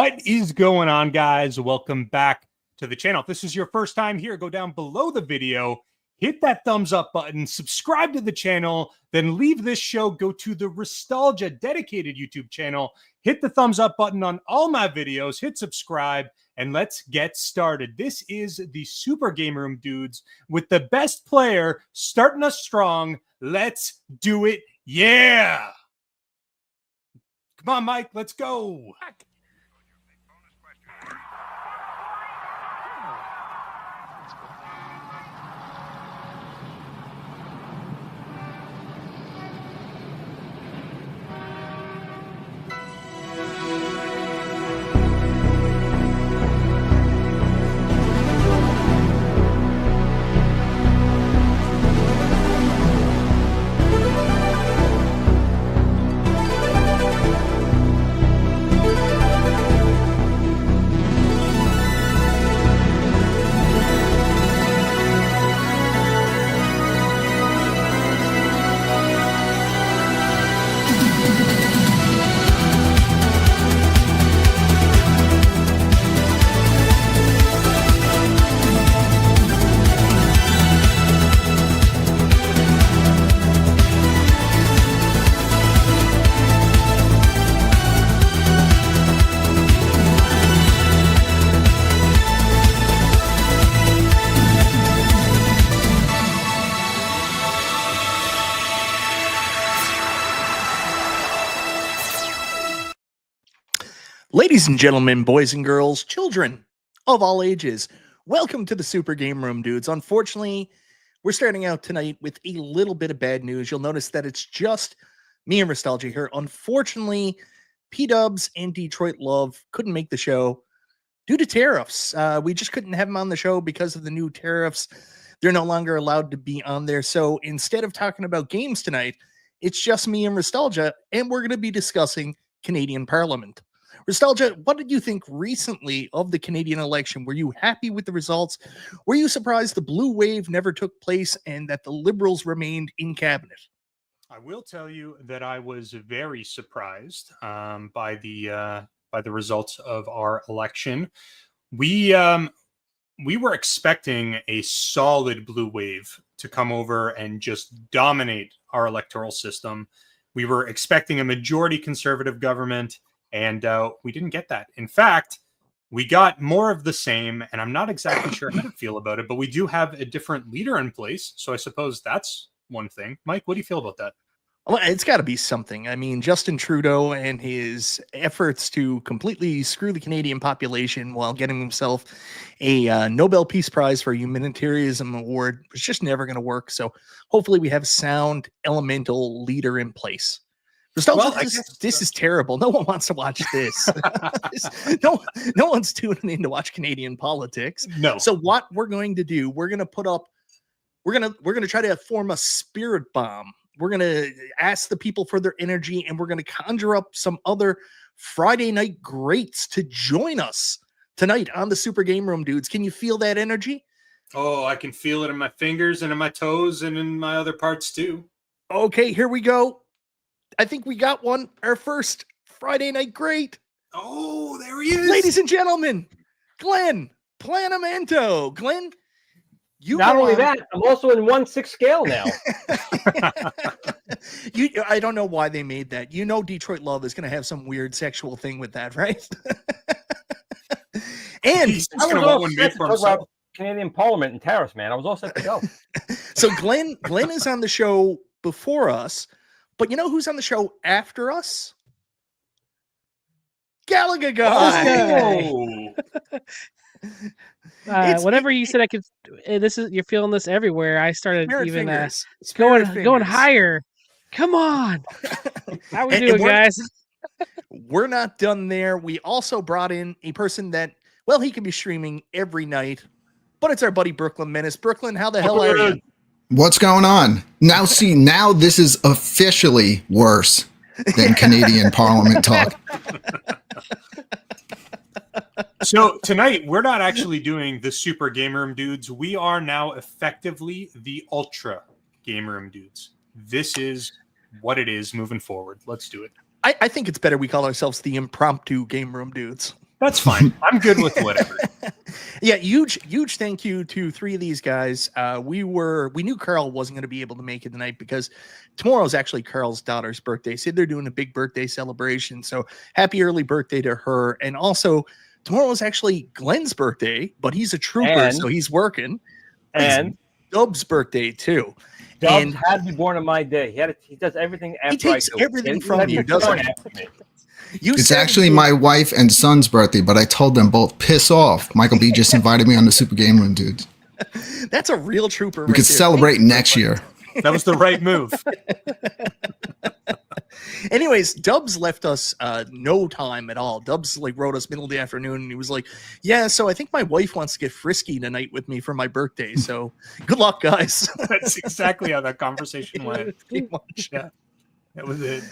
What is going on, guys? Welcome back to the channel. If this is your first time here, go down below the video, hit that thumbs up button, subscribe to the channel, then leave this show, go to the Restalgia dedicated YouTube channel, hit the thumbs up button on all my videos, hit subscribe, and let's get started. This is the Super Game Room dudes with the best player starting us strong. Let's do it. Yeah. Come on, Mike, let's go. Ladies and gentlemen, boys and girls, children of all ages, welcome to the Super Game Room, dudes. Unfortunately, we're starting out tonight with a little bit of bad news. You'll notice that it's just me and Restalgia here. Unfortunately, P-Dubs and Detroit Love couldn't make the show due to tariffs. We just couldn't have them on the show because of the new tariffs. They're no longer allowed to be on there. So instead of talking about games tonight, it's just me and Restalgia, and we're going to be discussing Canadian Parliament. Restalgia, what did you think recently of the Canadian election? Were you happy with the results? Were you surprised the blue wave never took place and that the Liberals remained in cabinet? I will tell you that I was very surprised by the results of our election. We were expecting a solid blue wave to come over and just dominate our electoral system. We were expecting a majority conservative government. And we didn't get that. In fact, we got more of the same, and I'm not exactly sure how to feel about it, but we do have a different leader in place. So I suppose that's one thing. Mike, what do you feel about that? Well, it's got to be something. I mean, Justin Trudeau and his efforts to completely screw the Canadian population while getting himself a Nobel Peace Prize for Humanitarianism Award was just never going to work. So hopefully we have a sound elemental leader in place. Well, this is terrible. No one wants to watch this. No one's tuning in to watch Canadian politics. No. So what we're going to do, we're going to try to form a spirit bomb. We're going to ask the people for their energy, and we're going to conjure up some other Friday night greats to join us tonight on the Super Game Room, dudes. Can you feel that energy? Oh, I can feel it in my fingers and in my toes and in my other parts too. Okay, here we go. I think we got one. Our first Friday night great. Oh, there he is. Ladies and gentlemen, Glenn Planamento. Glenn, you not only that, I'm also in 1/6 scale now. I don't know why they made that. You know, Detroit Love is going to have some weird sexual thing with that, right? And he's going to want one made for himself. Canadian Parliament and tariffs, man. I was all set to go. So Glenn is on the show before us. But you know who's on the show after us? Gallagher guy. Oh. Whenever you said I could, you're feeling this everywhere. I started even going higher. Come on, how we doing, guys? We're not done there. We also brought in a person that, well, he can be streaming every night, but it's our buddy Brooklyn Menace. Brooklyn, how the hell are you? What's going on? Now, see, now this is officially worse than Canadian Parliament talk. So tonight, we're not actually doing the Super Game Room dudes. We are now effectively the Ultra Game Room dudes. This is what it is moving forward. Let's do it. I think it's better we call ourselves the Impromptu Game Room dudes. That's fine. I'm good with whatever. Yeah, huge thank you to 3 of these guys. We knew Carl wasn't going to be able to make it tonight because tomorrow is actually Carl's daughter's birthday. So they're doing a big birthday celebration. So happy early birthday to her. And also tomorrow is actually Glenn's birthday, but he's a trooper, so he's working. And Dub's birthday too. Dubs had to be born on my day. He does everything after He takes I do. everything from you, doesn't he? It's actually my wife and son's birthday, but I told them both, piss off. Michael B just invited me on the Super Game Room, dude. That's a real trooper. We could celebrate next year. That was the right move. Anyways, Dubs left us no time at all. Dubs wrote us middle of the afternoon, and he was like, yeah, so I think my wife wants to get frisky tonight with me for my birthday. So good luck, guys. That's exactly how that conversation went. Pretty much. Yeah, that was it.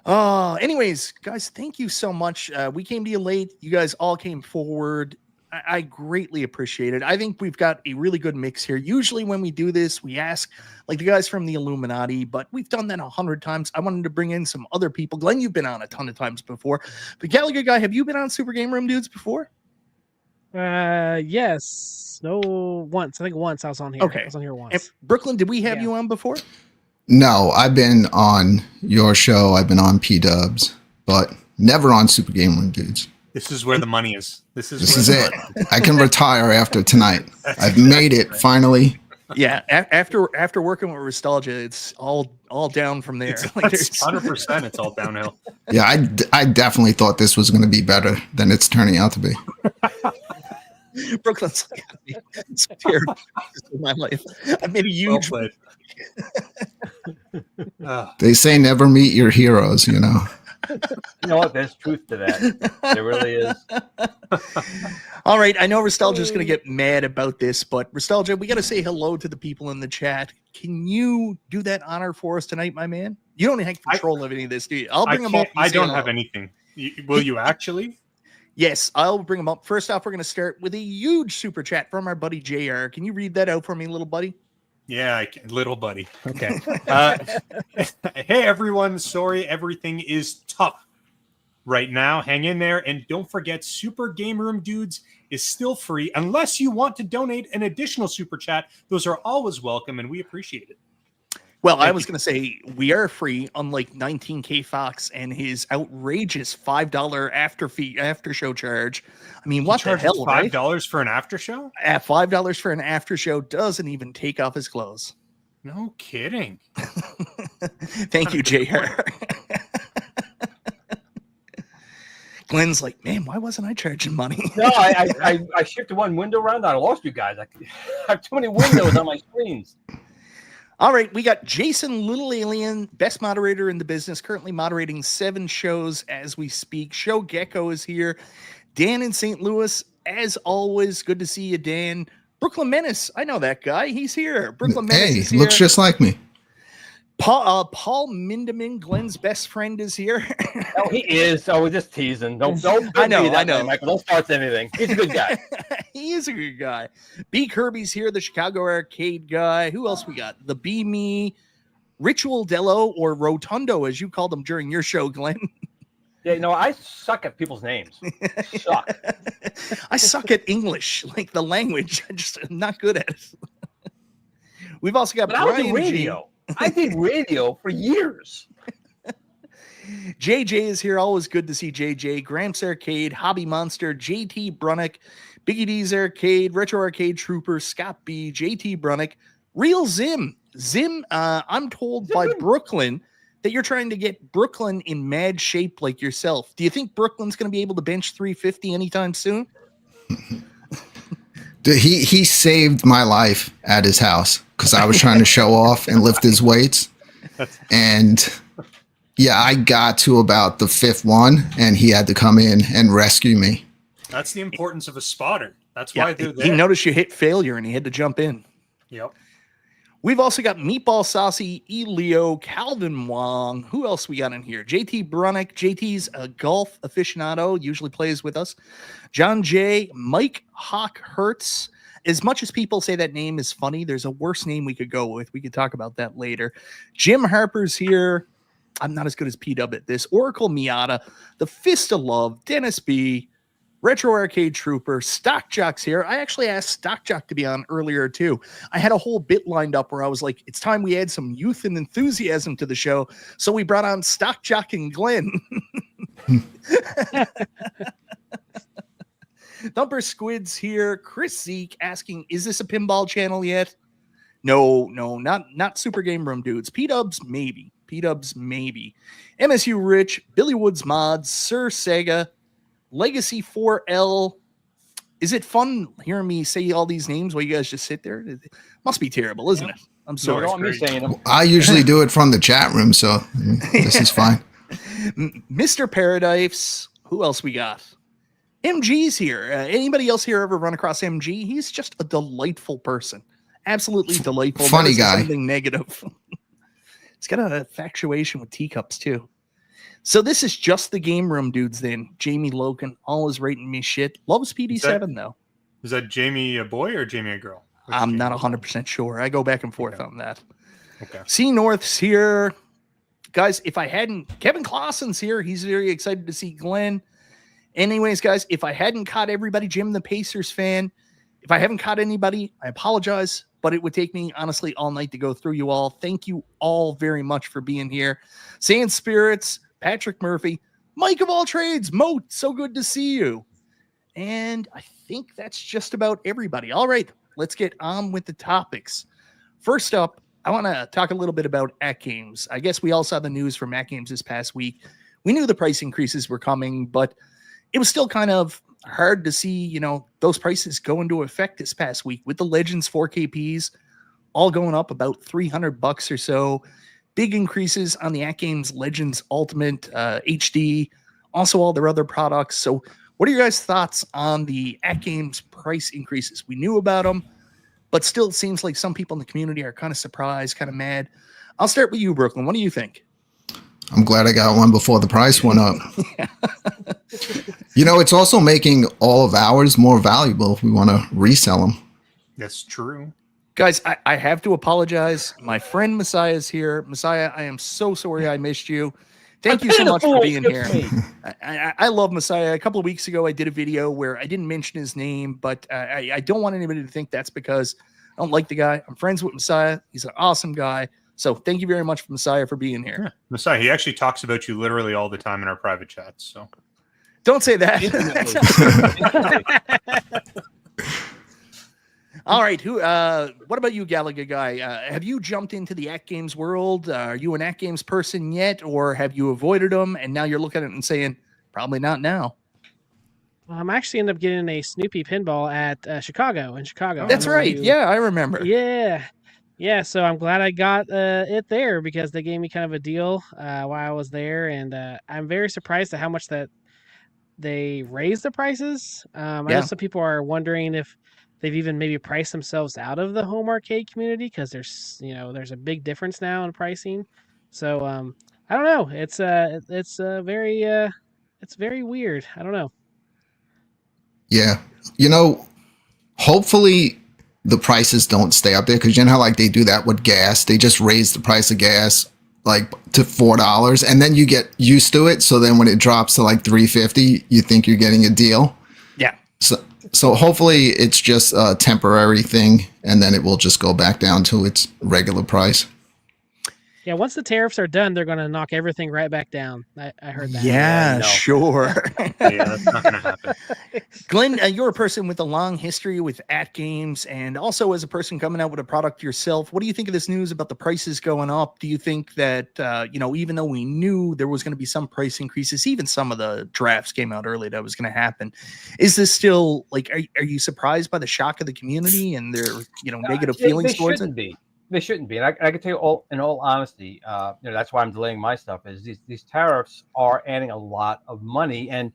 Anyways, guys, thank you so much. We came to you late. You guys all came forward. I greatly appreciate it. I think we've got a really good mix here. Usually when we do this, we ask like the guys from the Illuminati, but we've done that 100 times. I wanted to bring in some other people. Glenn, you've been on a ton of times before. But Gallagher guy, have you been on Super Game Room Dudes before? Yes. No, once. I think once I was on here. Okay. I was on here once. And Brooklyn, did we have you on before? No, I've been on your show. I've been on P-Dubs, but never on Super Game Room Dudes. This is where the money is. This is it. I can retire after tonight. I've made it finally. Yeah, after working with Nostalgia, it's all down from there. It's 100%. It's all downhill. Yeah, I definitely thought this was going to be better than it's turning out to be. Brooklyn's like, it's terrible in my life. I made a huge. They say never meet your heroes, you know. You know what? There's truth to that. There really is. All right. I know Nostalgia's going to get mad about this, but Nostalgia, we got to say hello to the people in the chat. Can you do that honor for us tonight, my man? You don't have control of any of this, do you? I'll bring them up. I don't have anything. Will you actually? Yes, I'll bring them up. First off, we're going to start with a huge super chat from our buddy JR. Can you read that out for me, little buddy? Yeah, I can, little buddy. Okay. Hey, everyone. Sorry, everything is tough right now. Hang in there. And don't forget, Super Game Room Dudes is still free unless you want to donate an additional super chat. Those are always welcome, and we appreciate it. Well, I was going to say we are free, unlike 19K Fox and his outrageous $5 after show charge. I mean, what the hell? $5 for an after show? At $5 for an after show doesn't even take off his clothes. No kidding. Thank you, JR. Glenn's like, man, why wasn't I charging money? No, I shifted one window around. I lost you guys. I have too many windows on my screens. All right, we got Jason Little Alien, best moderator in the business, currently moderating 7 shows as we speak. Show Gecko is here. Dan in St. Louis, as always, good to see you, Dan. Brooklyn Menace, I know that guy. He's here. Brooklyn Menace is here. Looks just like me. Paul Mindeman, Glenn's best friend, is here. Oh, he is. Oh, we're just teasing. Don't I know. Way, Michael. Don't start anything. He's a good guy. He is a good guy. B. Kirby's here, the Chicago arcade guy. Who else we got? The B Me, Ritual Dello, or Rotundo, as you called him during your show, Glenn. Yeah, I suck at people's names. I suck at English, like the language. I'm just not good at it. We've also got Brian. I was in radio. I did radio for years. JJ is here. Always good to see JJ. Gramps Arcade, Hobby Monster, JT Brunick, Biggie D's Arcade, Retro Arcade Trooper, Scott B, JT Brunick, Real Zim. Zim, I'm told by Brooklyn that you're trying to get Brooklyn in mad shape like yourself. Do you think Brooklyn's going to be able to bench 350 anytime soon? He saved my life at his house because I was trying to show off and lift his weights. And yeah, I got to about the 5th one and he had to come in and rescue me. That's the importance of a spotter. That's why they're there. He noticed you hit failure and he had to jump in. Yep. We've also got Meatball Saucy, Elio, Calvin Wong. Who else we got in here? JT Brunick. JT's a golf aficionado, usually plays with us. John J. Mike Hawk Hertz. As much as people say that name is funny, there's a worse name we could go with. We could talk about that later. Jim Harper's here. I'm not as good as P-Dub at this. Oracle Miata. The Fist of Love. Dennis B. Retro Arcade Trooper, Stock Jock's here. I actually asked Stock Jock to be on earlier too. I had a whole bit lined up where I was like, it's time we add some youth and enthusiasm to the show. So we brought on Stock Jock and Glenn. Thumper Squid's here. Chris Zeke asking, is this a pinball channel yet? No, not Super Game Room dudes. P-Dubs, maybe. MSU Rich, Billy Woods Mods, Sir Sega, Legacy 4L. Is it fun hearing me say all these names while you guys just sit there? It must be terrible, isn't it? I'm sorry. No, me saying them. I usually do it from the chat room, so this is fine. Mr. Paradise. Who else we got? MG's here. Anybody else here ever run across MG? He's just a delightful person. Absolutely delightful. Funny guy. Something negative. It's got an infatuation with teacups too. So this is just the game room dudes then. Jamie Logan, always rating me shit. Loves PD7 though. Is that Jamie a boy or Jamie a girl? I'm not 100% sure. I go back and forth on that. Okay. C North's here. Guys, if I hadn't... Kevin Clausen's here. He's very excited to see Glenn. Anyways, guys, if I hadn't caught everybody, Jim the Pacers fan, if I haven't caught anybody, I apologize, but it would take me, honestly, all night to go through you all. Thank you all very much for being here. Sand Spirits, Patrick Murphy, Mike of all trades, Moat, so good to see you. And I think that's just about everybody. All right, let's get on with the topics. First up, I want to talk a little bit about AtGames. I guess we all saw the news from AtGames this past week. We knew the price increases were coming, but it was still kind of hard to see, those prices go into effect this past week with the Legends 4KPs all going up about $300 or so. Big increases on the AtGames Legends Ultimate HD, also all their other products. So what are your guys' thoughts on the AtGames price increases? We knew about them, but still it seems like some people in the community are kind of surprised, kind of mad. I'll start with you, Brooklyn. What do you think? I'm glad I got one before the price went up. It's also making all of ours more valuable if we want to resell them. That's true. Guys, I have to apologize. My friend Messiah is here. Messiah, I am so sorry I missed you. Thank you so much for being here. I love Messiah. A couple of weeks ago, I did a video where I didn't mention his name, but I don't want anybody to think that's because I don't like the guy. I'm friends with Messiah. He's an awesome guy. So thank you very much, Messiah, for being here. Yeah. Messiah, he actually talks about you literally all the time in our private chats. So don't say that. All right. What about you, Gallagher guy? Have you jumped into the AtGames world? Are you an AtGames person yet, or have you avoided them and now you're looking at it and saying, probably not now? I'm actually ended up getting a Snoopy pinball at Chicago. That's right. Yeah, I remember. Yeah, so I'm glad I got it there because they gave me kind of a deal while I was there, and I'm very surprised at how much that they raised the prices. I know some people are wondering if they've even maybe priced themselves out of the home arcade community because there's a big difference now in pricing. So I don't know. It's very weird. I don't know. Yeah, hopefully the prices don't stay up there because how like they do that with gas. They just raise the price of gas like to $4 and then you get used to it. So then when it drops to like $3.50, you think you're getting a deal. Yeah. So hopefully it's just a temporary thing and then it will just go back down to its regular price. Yeah, once the tariffs are done, they're going to knock everything right back down. I heard that. Yeah, sure. Yeah, that's not going to happen. Glenn, you're a person with a long history with AtGames and also as a person coming out with a product yourself. What do you think of this news about the prices going up? Do you think that, even though we knew there was going to be some price increases, even some of the drafts came out early that was going to happen. Is this still like, are you surprised by the shock of the community and their, negative feelings towards it? They shouldn't be. And I can tell you in all honesty, that's why I'm delaying my stuff is these tariffs are adding a lot of money and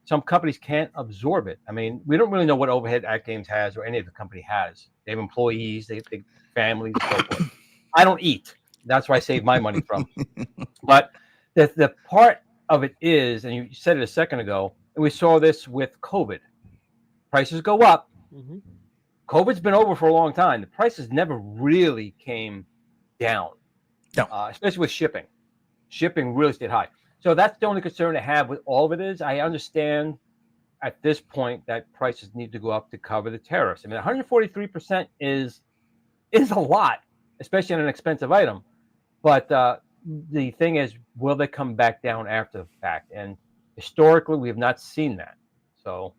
some companies can't absorb it. I mean, we don't really know what overhead AtGames has or any of the company has. They have employees, they have families, and so forth. I don't eat. That's where I save my money from. But the part of it is, and you said it a second ago, and we saw this with COVID. Prices go up. Mm-hmm. COVID's been over for a long time. The prices never really came down, especially with shipping. Shipping really stayed high. So that's the only concern I have with all of it is I understand at this point that prices need to go up to cover the tariffs. I mean, 143% is a lot, especially on an expensive item. But the thing is, will they come back down after the fact? And historically, we have not seen that. So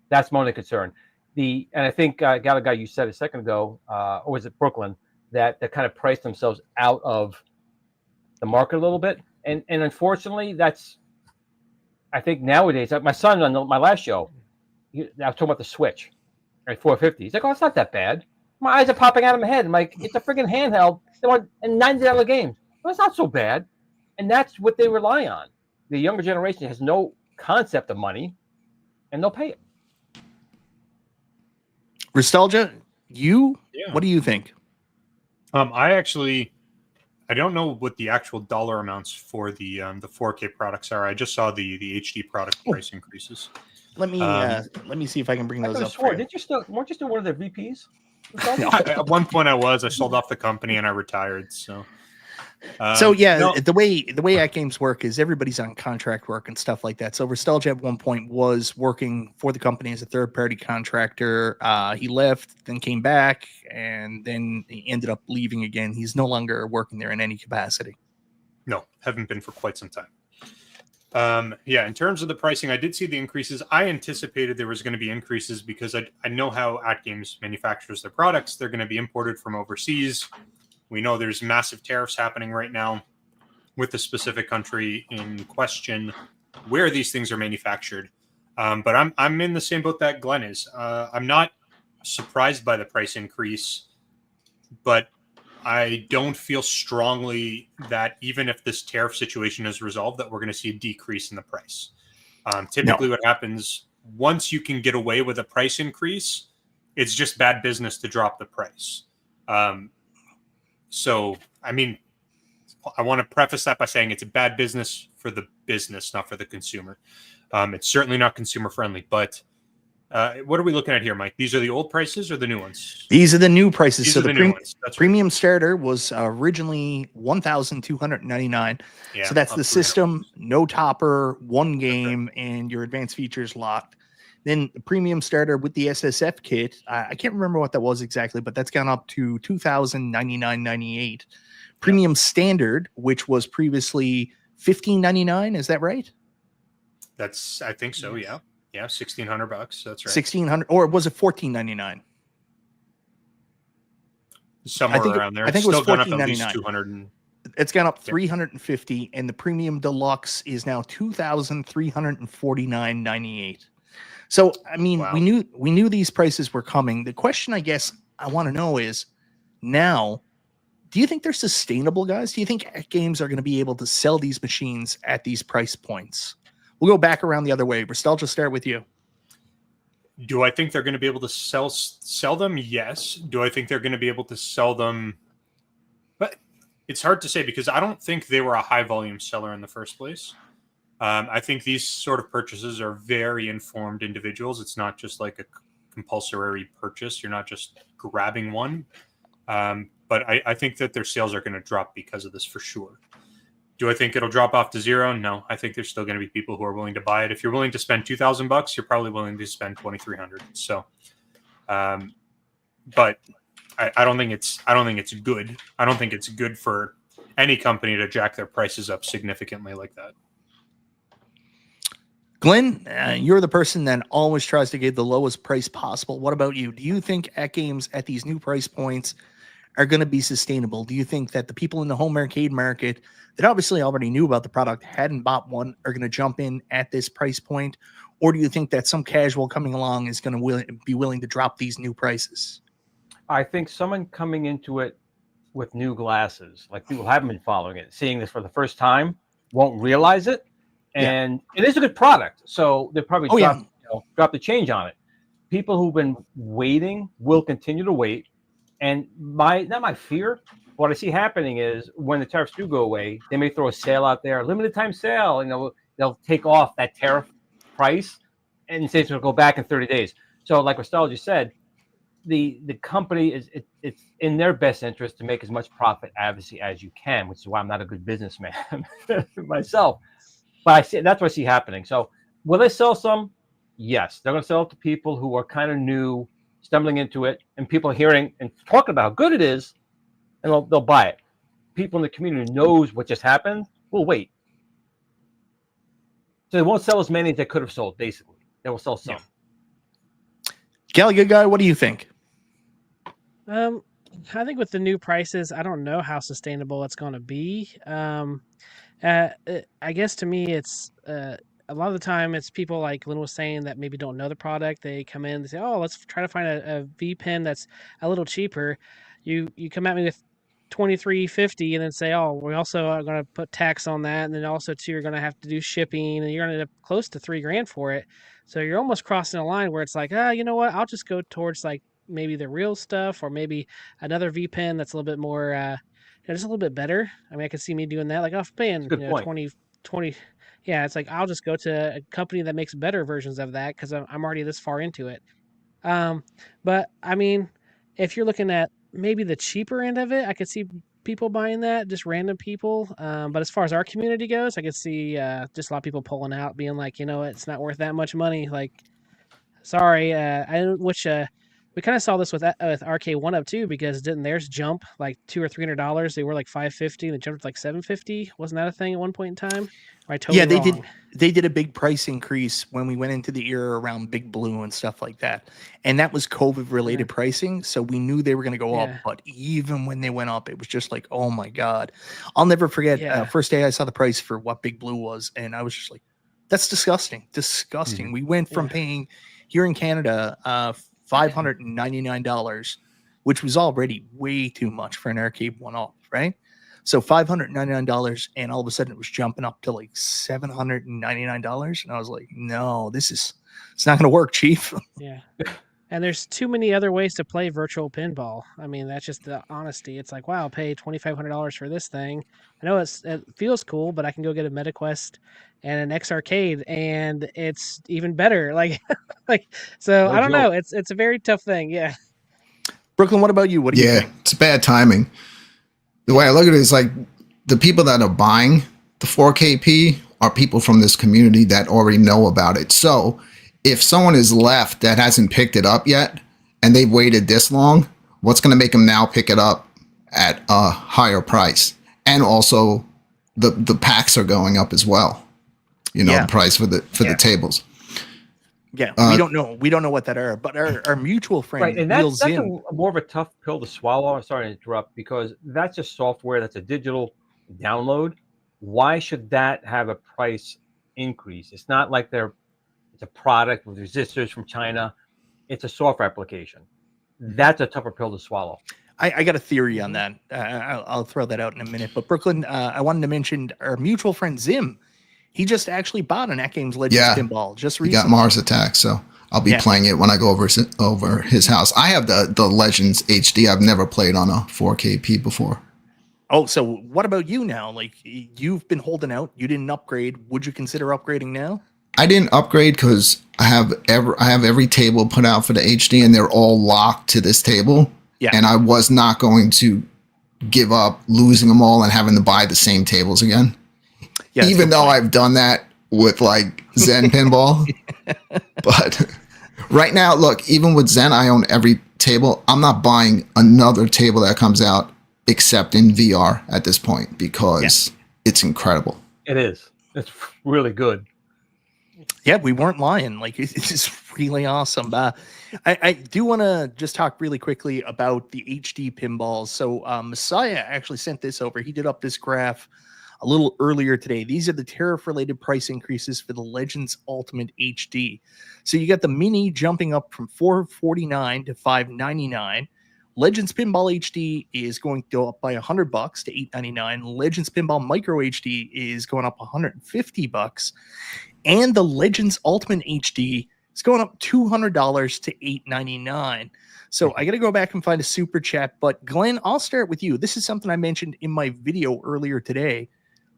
that's my only concern. And I think Gallagher, you said a second ago, or was it Brooklyn, that they kind of priced themselves out of the market a little bit. And unfortunately, that's, I think nowadays, my son on my last show, I was talking about the Switch, right, 450. He's like, oh, it's not that bad. My eyes are popping out of my head. I'm like, it's a freaking handheld. They want $90 games. Well, it's not so bad. And that's what they rely on. The younger generation has no concept of money, and they'll pay it. Nostalgia, what do you think? I don't know what the actual dollar amounts for the 4K products are. I just saw the HD product price increases. Let me see if I can bring those up. Weren't you still one of their VPs? At one point I was. I sold off the company and I retired. So the way AtGames work is everybody's on contract work and stuff like that. So Nostalgia at one point was working for the company as a third-party contractor. He left, then came back, and then he ended up leaving again. He's no longer working there in any capacity. No, haven't been for quite some time. In terms of the pricing, I did see the increases. I anticipated there was going to be increases because I know how AtGames manufactures their products. They're going to be imported from overseas. We know there's massive tariffs happening right now with the specific country in question where these things are manufactured. But I'm in the same boat that Glenn is. I'm not surprised by the price increase, but I don't feel strongly that even if this tariff situation is resolved, that we're going to see a decrease in the price. Typically what happens once you can get away with a price increase, it's just bad business to drop the price. So, I mean, I want to preface that by saying it's a bad business for the business, not for the consumer. It's certainly not consumer friendly, but what are we looking at here, Mike? These are the old prices or the new ones? These are the new prices. These so are the new ones. That's premium starter was originally $1,299. Yeah, so that's the system, no topper, one game, and your advanced features locked. Then the premium starter with the SSF kit, I can't remember what that was exactly, but that's gone up to $2,099.98. Premium standard, which was previously $1,599, is that right? I think so. Yeah. Yeah. $1,600. That's right. 1,600, or was it $1,499? Somewhere around there. I think it was $1,499. 200. It's gone up $350, and the premium deluxe is now $2,349.98. So, I mean, wow. we knew these prices were coming. The question I guess I want to know is now, do you think they're sustainable, guys? Do you think AtGames are going to be able to sell these machines at these price points? We'll go back around the other way. Nostalgia, start with you. Do I think they're going to be able to sell them? Yes. Do I think they're going to be able to sell them? But it's hard to say because I don't think they were a high volume seller in the first place. I think these sort of purchases are very informed individuals. It's not just like a compulsory purchase. You're not just grabbing one. But I think that their sales are going to drop because of this for sure. Do I think it'll drop off to zero? No, I think there's still going to be people who are willing to buy it. If you're willing to spend $2,000, you're probably willing to spend $2,300. So, but I don't think it's good. I don't think it's good for any company to jack their prices up significantly like that. Glenn, you're the person that always tries to get the lowest price possible. What about you? Do you think AtGames at these new price points are going to be sustainable? Do you think that the people in the home arcade market that obviously already knew about the product, hadn't bought one, are going to jump in at this price point? Or do you think that some casual coming along is going to be willing to drop these new prices? I think someone coming into it with new glasses, like people haven't been following it, seeing this for the first time, won't realize it. And it is a good product. So they'll probably drop the change on it. People who've been waiting will continue to wait. And not my fear, what I see happening is when the tariffs do go away, they may throw a sale out there, limited time sale, and they'll take off that tariff price and say it's going to go back in 30 days. So like Nostalgia said, the company it's in their best interest to make as much profit obviously as you can, which is why I'm not a good businessman myself. But that's what I see happening. So will they sell some? yes, they're going to sell it to people who are kind of new, stumbling into it, and people hearing and talking about how good it is, and they'll buy it. People in the community knows what just happened. We'll wait. So they won't sell as many as they could have sold. Basically, they will sell some. Gallagher guy, what do you think? I think with the new prices, I don't know how sustainable it's going to be. I guess to me, it's a lot of the time it's people like Lynn was saying that maybe don't know the product. They come in, they say, "Oh, let's try to find a V pin that's a little cheaper." You come at me with $23.50 and then say, "Oh, we also are going to put tax on that, and then also too you're going to have to do shipping, and you're going to end up close to $3,000 for it." So you're almost crossing a line where it's like, you know what? I'll just go towards like maybe the real stuff, or maybe another V pin that's a little bit more, just a little bit better. I mean, I could see me doing that. Like, I'm paying, Good point. 20. Yeah, it's like I'll just go to a company that makes better versions of that because I'm already this far into it. But I mean, if you're looking at maybe the cheaper end of it, I could see people buying that, just random people. But as far as our community goes, I could see just a lot of people pulling out, being like, it's not worth that much money. Like, sorry, we kind of saw this with RK1 Up too, because didn't theirs jump like $200 or $300? They were like $550, and they jumped to like $750. Wasn't that a thing at one point in time? Or I totally They wrong? They did a big price increase when we went into the era around Big Blue and stuff like that, and that was COVID related pricing. So we knew they were going to go up, but even when they went up, it was just like, oh my god! I'll never forget. First day I saw the price for what Big Blue was, and I was just like, that's disgusting. Mm-hmm. We went from paying here in Canada $599, which was already way too much for an arcade one-off, right? So $599, and all of a sudden it was jumping up to like $799, and I was like, no, it's not going to work, Chief. Yeah. And there's too many other ways to play virtual pinball. I mean, that's just the honesty. It's like, wow, I'll pay $2,500 for this thing. I know it feels cool, but I can go get a MetaQuest and an X Arcade, and it's even better. So I don't know. It's a very tough thing. Yeah. Brooklyn, what about you? What do you think? Yeah, it's bad timing. The way I look at it is like the people that are buying the 4KP are people from this community that already know about it. So if someone is left that hasn't picked it up yet and they've waited this long, what's going to make them now pick it up at a higher price? And also the packs are going up as well. The price for the tables. Yeah, we don't know what that are, but our mutual friend, right, and that's more of a tough pill to swallow. I'm sorry to interrupt, because that's just software. That's a digital download. Why should that have a price increase? It's not like it's a product with resistors from China. It's a software application. That's a tougher pill to swallow. I got a theory on that. I'll throw that out in a minute. But Brooklyn, I wanted to mention our mutual friend Zim. He just actually bought an AtGames Legends pinball just recently. He got Mars Attack, so I'll be playing it when I go over his house. I have the Legends HD. I've never played on a 4KP before. Oh, so what about you now? Like, you've been holding out. You didn't upgrade. Would you consider upgrading now? I didn't upgrade because I have every table put out for the HD, and they're all locked to this table. Yeah. And I was not going to give up losing them all and having to buy the same tables again. Yeah, even though I've done that with like Zen Pinball. But right now, look, even with Zen, I own every table. I'm not buying another table that comes out except in VR at this point because it's incredible. It is. It's really good. Yeah, we weren't lying. Like, it's really awesome. I do want to just talk really quickly about the HD pinballs. So Messiah actually sent this over. He did up this graph a little earlier today. These are the tariff-related price increases for the Legends Ultimate HD. So you got the Mini jumping up from $449 to $599. Legends Pinball HD is going to go up by $100 to $899. Legends Pinball Micro HD is going up $150. And the Legends Ultimate HD is going up $200 to $899. So I got to go back and find a super chat. But Glenn, I'll start with you. This is something I mentioned in my video earlier today.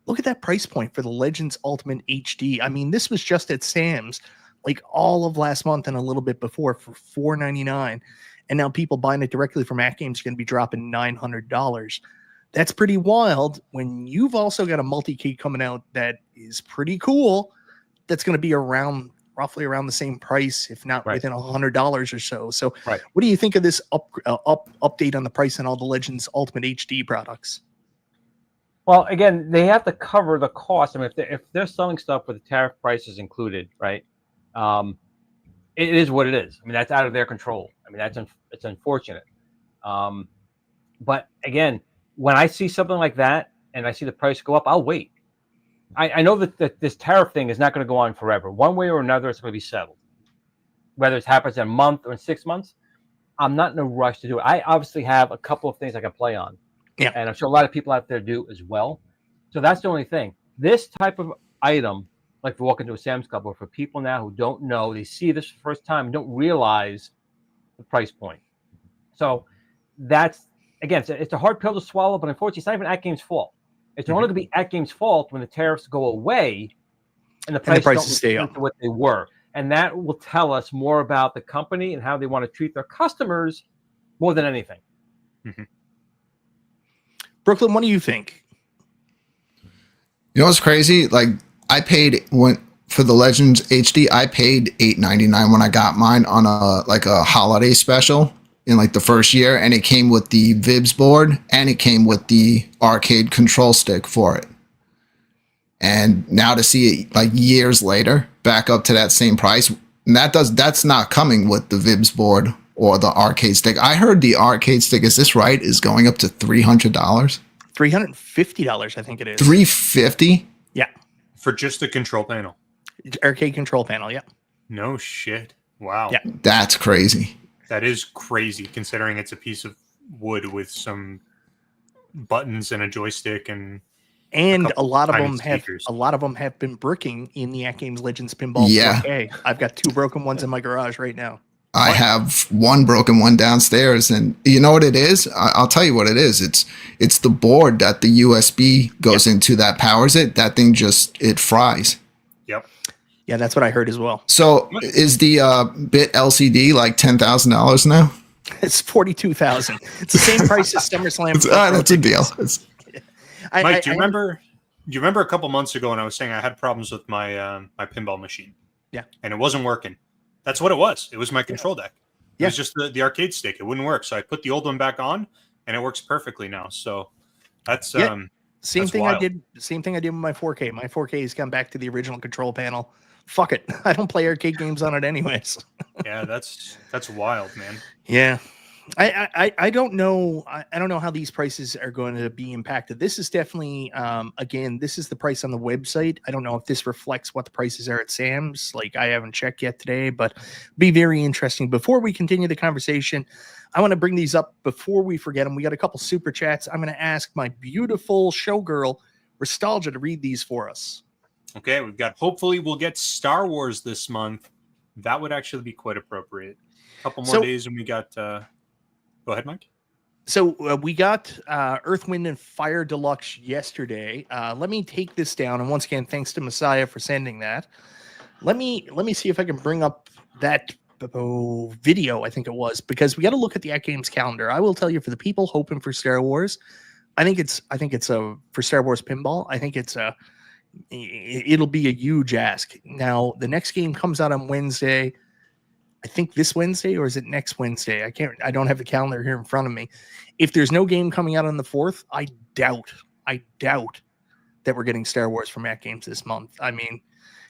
Look at that price point for the Legends Ultimate HD. I mean, this was just at Sam's like all of last month and a little bit before for $499. And now people buying it directly from AtGames are going to be dropping $900. That's pretty wild when you've also got a multi-key coming out that is pretty cool. That's going to be around roughly around the same price, if not Right. within $100 or so. So Right. what do you think of this update on the price on all the Legends Ultimate HD products? Well, again, they have to cover the cost. I mean, if they're selling stuff with the tariff prices included, right? It is what it is. I mean, that's out of their control. I mean, it's unfortunate. But again, when I see something like that and I see the price go up, I'll wait. I know that this tariff thing is not going to go on forever. One way or another, it's going to be settled. Whether it happens in a month or in 6 months, I'm not in a rush to do it. I obviously have a couple of things I can play on. Yeah. And I'm sure a lot of people out there do as well. So that's the only thing. This type of item, like if you walk into a Sam's Club, or for people now who don't know, they see this for the first time and don't realize the price point. So that's, again, it's a hard pill to swallow, but unfortunately, it's not even AtGames' fault. It's only going to be AtGames' fault when the tariffs go away and the prices don't stay return up to what they were. And that will tell us more about the company and how they want to treat their customers more than anything. Mm-hmm. Brooklyn, what do you think? You know what's crazy? Like, I paid for the Legends HD, I paid $8.99 when I got mine on a holiday special in like the first year, and it came with the Vibs board and it came with the arcade control stick for it. And now to see it like years later back up to that same price, and that's not coming with the Vibs board or the arcade stick. I heard the arcade stick, is this right, is going up to $300. $350, I think it is. $350? Yeah. For just the control panel. Arcade control panel, yeah. No shit. Wow. Yeah. That's crazy. That is crazy considering it's a piece of wood with some buttons and a joystick and a lot of them speakers. have been bricking in the AtGames Legends Pinball 4K. I've got 2 broken ones in my garage right now. I have one broken one downstairs, and you know what it is? I'll tell you what it is. It's the board that the USB goes into that powers it. That thing it fries. Yep. Yeah, that's what I heard as well. So is the bit LCD like $10,000 now? It's $42,000. It's the same price as SummerSlam. That's a deal. Mike, do you remember a couple months ago when I was saying I had problems with my my pinball machine? Yeah. And it wasn't working. That's what it was. It was my control deck. It Yeah. was just the arcade stick. It wouldn't work. So I put the old one back on and it works perfectly now. So that's Same that's thing wild. I did with my 4K. My 4K has come back to the original control panel. Fuck it. I don't play arcade games on it anyways. Yeah, that's wild, man. Yeah. I don't know. I don't know how these prices are going to be impacted. This is definitely, again, this is the price on the website. I don't know if this reflects what the prices are at Sam's. Like, I haven't checked yet today, but be very interesting. Before we continue the conversation, I want to bring these up before we forget them. We got a couple super chats. I'm going to ask my beautiful showgirl, Nostalgia, to read these for us. Okay, hopefully we'll get Star Wars this month. That would actually be quite appropriate. A couple more days and we got go ahead, Mike. So we got Earth, Wind, and Fire Deluxe yesterday. Let me take this down, and once again, thanks to Messiah for sending that. Let me see if I can bring up that video. I think it was, because we got to look at the AtGames calendar. I will tell you, for the people hoping for Star Wars, I think it's for Star Wars Pinball. I think it'll be a huge ask. Now the next game comes out on Wednesday. I think this Wednesday, or is it next Wednesday? I don't have the calendar here in front of me. If there's no game coming out on the 4th, I doubt that we're getting Star Wars from AtGames this month. I mean,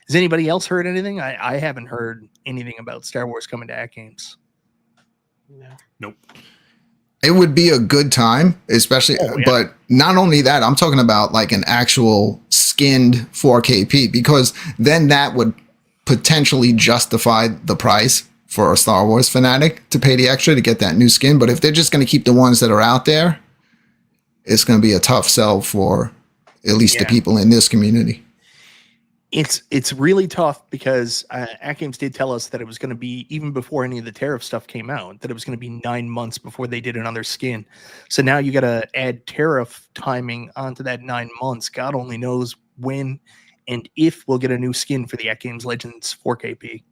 has anybody else heard anything? I haven't heard anything about Star Wars coming to AtGames. No. Nope. It would be a good time, especially, but not only that, I'm talking about like an actual skinned 4KP, because then that would potentially justify the price for a Star Wars fanatic to pay the extra to get that new skin. But if they're just going to keep the ones that are out there, it's going to be a tough sell for at least the people in this community. It's really tough, because AtGames did tell us that it was going to be, even before any of the tariff stuff came out, that it was going to be 9 months before they did another skin. So now you got to add tariff timing onto that 9 months. God only knows when and if we'll get a new skin for the AtGames Legends 4KP.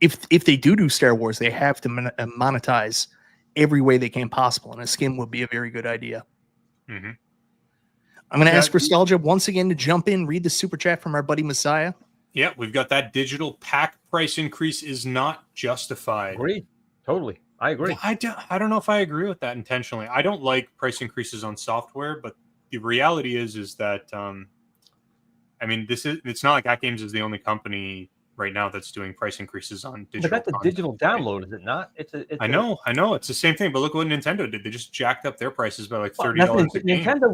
If they do Star Wars, they have to monetize every way they can possible, and a skin would be a very good idea. Mm-hmm. I'm going to ask Nostalgia once again to jump in, read the super chat from our buddy Messiah. Yeah, we've got that digital pack price increase is not justified. Agreed. Totally. I agree. I don't know if I agree with that intentionally. I don't like price increases on software, but the reality is that I mean, it's not like AtGames is the only company right now that's doing price increases on digital. But that's a content, digital right? download, is it not? I know, it's the same thing. But look what Nintendo did; they just jacked up their prices by like Well, $30 a game. Nintendo,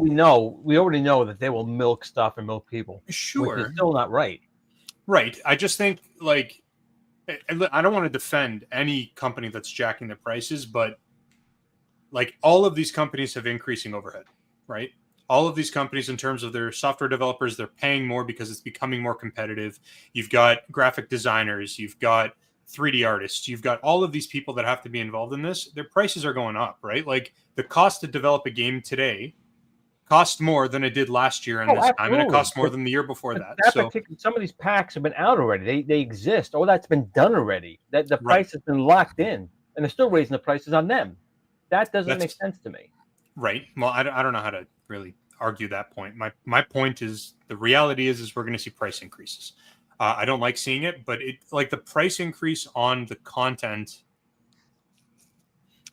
we already know that they will milk stuff and milk people. Which Sure, is still not right. right. I just think like I don't want to defend any company that's jacking their prices, but like all of these companies have increasing overhead, right? All of these companies, in terms of their software developers, they're paying more because it's becoming more competitive. You've got graphic designers, you've got 3D artists, you've got all of these people that have to be involved in this. Their prices are going up, right? Like the cost to develop a game today costs more than it did last year and this time, and it costs more than the year before that. So some of these packs have been out already. They exist. All that's been done already. That the price has been locked in, and they're still raising the prices on them. That doesn't make sense to me. Right. Well, I don't know how to really argue that point. My point is the reality is we're going to see price increases. I don't like seeing it, but it like the price increase on the content.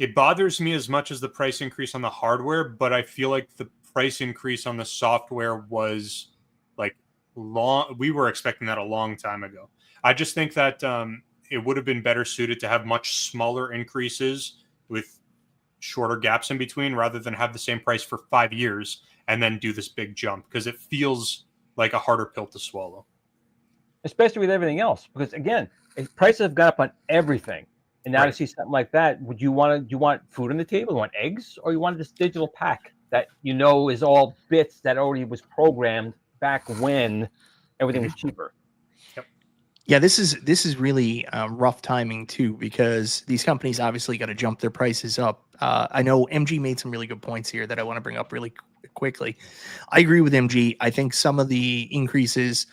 It bothers me as much as the price increase on the hardware, but I feel like the price increase on the software was like long. We were expecting that a long time ago. I just think that it would have been better suited to have much smaller increases with shorter gaps in between rather than have the same price for 5 years and then do this big jump, because it feels like a harder pill to swallow. Especially with everything else, because again, if prices have gone up on everything, and now to see something like that, do you want food on the table? You want eggs, or you want this digital pack that is all bits that already was programmed back when everything was cheaper? Yeah, this is really rough timing too, because these companies obviously got to jump their prices up. I know MG made some really good points here that I want to bring up really quickly. I agree with MG. I think some of the increases,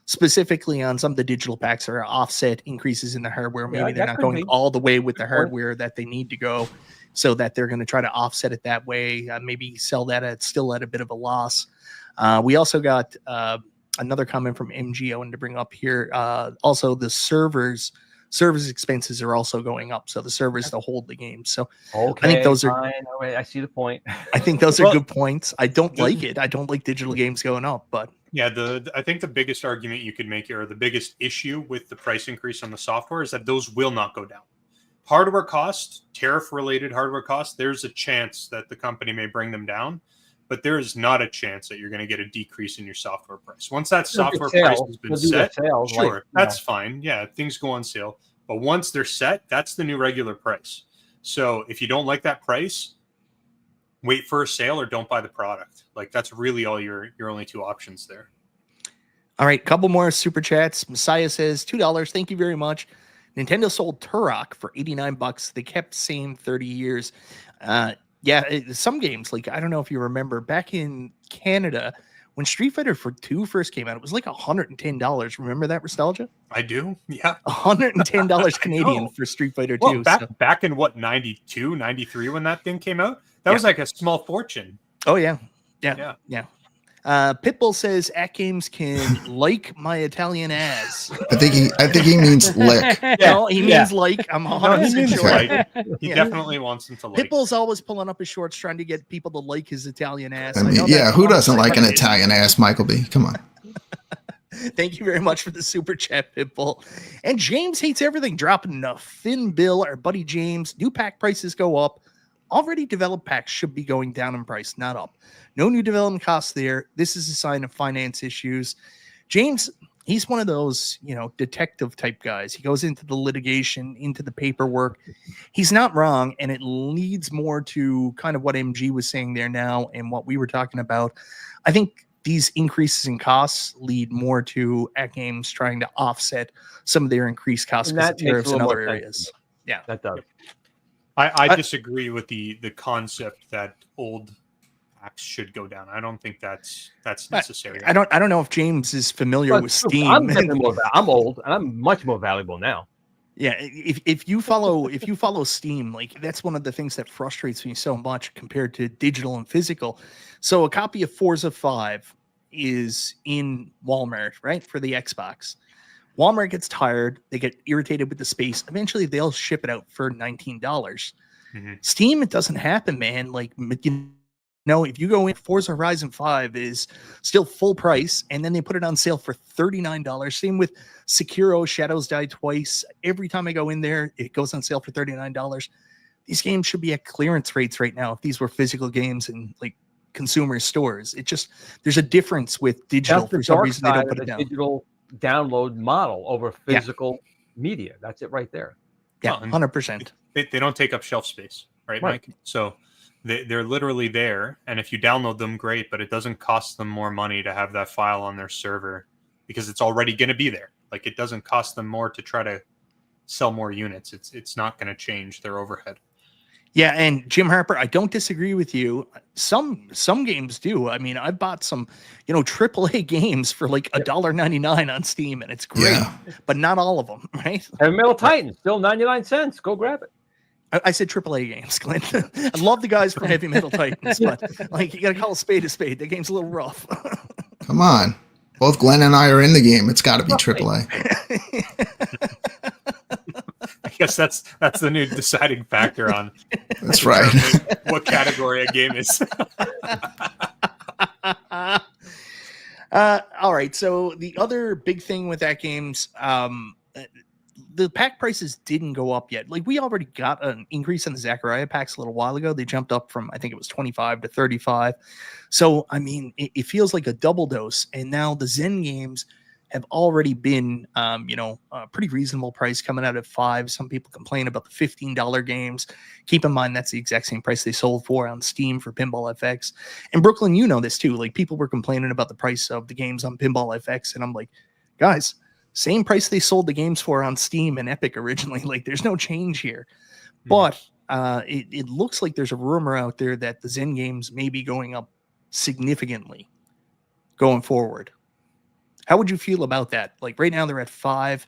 specifically on some of the digital packs, are offset increases in the hardware. Maybe they're not going all the way with the hardware that they need to go, so that they're going to try to offset it that way. Maybe sell that still at a bit of a loss. We also got another comment from MG I wanted to bring up here. Also, the servers expenses are also going up. So the servers to hold the game. So I think those are. I see the point. I think those are good points. I don't like it. I don't like digital games going up, but yeah, I think the biggest argument you could make here, or the biggest issue with the price increase on the software, is that those will not go down. Hardware costs, tariff-related hardware costs, there's a chance that the company may bring them down, but there is not a chance that you're going to get a decrease in your software price. Once that software price has been set, sure, that's fine. Yeah, things go on sale. But once they're set, that's the new regular price. So if you don't like that price, wait for a sale or don't buy the product. Like that's really all your only two options there. All right, couple more super chats. Messiah says $2. Thank you very much. Nintendo sold Turok for $89. They kept same 30 years. Some games, like I don't know if you remember back in Canada when Street Fighter 2 first came out, it was like $110. Remember that, Nostalgia? I do. Yeah. $110 Canadian for Street Fighter 2. Well, back in what, 92, 93 when that thing came out? That was like a small fortune. Oh, yeah. Pitbull says AtGames can like my Italian ass. I think he means lick. No, he means like. I'm 100% sure. Like. He definitely wants him to like. Pitbull's always pulling up his shorts trying to get people to like his Italian ass. I mean, who doesn't like an Italian ass, Michael B? Come on. Thank you very much for the super chat, Pitbull. And James hates everything dropping enough. Thin Bill, our buddy James, new pack prices go up. Already developed packs should be going down in price, not up. No new development costs there. This is a sign of finance issues. James, he's one of those, detective type guys. He goes into the litigation, into the paperwork. He's not wrong, and it leads more to kind of what MG was saying there now and what we were talking about. I think these increases in costs lead more to AtGames trying to offset some of their increased costs because of tariffs in other areas. Yeah, that does. I disagree with the concept that old packs should go down. I don't think that's necessary. I don't know if James is familiar with Steam. I'm old and I'm much more valuable now. Yeah, if you follow Steam, like that's one of the things that frustrates me so much compared to digital and physical. So a copy of Forza 5 is in Walmart, right, for the Xbox. Walmart gets tired. They get irritated with the space. Eventually, they'll ship it out for $19. Mm-hmm. Steam, it doesn't happen, man. Like, you know, if you go in, Forza Horizon 5 is still full price, and then they put it on sale for $39. Same with Sekiro, Shadows Die Twice. Every time I go in there, it goes on sale for $39. These games should be at clearance rates right now if these were physical games in like consumer stores. It just, there's a difference with digital. That's the For some dark reason, they side don't put of it the down. digital download model over physical media. That's it right there. Yeah, 100%. They don't take up shelf space, right, Mike? So they're literally there. And if you download them, great, but it doesn't cost them more money to have that file on their server because it's already going to be there. Like, it doesn't cost them more to try to sell more units. It's not going to change their overhead. Yeah, and Jim Harper, I don't disagree with you. Some games do. I mean, I've bought some, you know, AAA games for like $1.99 on Steam, and it's great, but not all of them, right? Heavy Metal Titan, still 99 cents. Go grab it. I said AAA games, Glenn. I love the guys from Heavy Metal Titans, but like, you got to call a spade a spade. The game's a little rough. Come on. Both Glenn and I are in the game. It's got to be AAA. I guess that's the new deciding factor on That's right. what category a game is. All right. So the other big thing with AtGames, the pack prices didn't go up yet. Like, we already got an increase in the Zachariah packs a little while ago. They jumped up from, I think it was 25 to 35. So, I mean, it feels like a double dose. And now the Zen games have already been, a pretty reasonable price coming out at $5. Some people complain about the $15 games. Keep in mind, that's the exact same price they sold for on Steam for Pinball FX. And Brooklyn, you know this too. Like, people were complaining about the price of the games on Pinball FX. And I'm like, guys, same price they sold the games for on Steam and Epic originally. Like, there's no change here. But it looks like there's a rumor out there that the Zen games may be going up significantly going forward. How would you feel about that? Like, right now they're at $5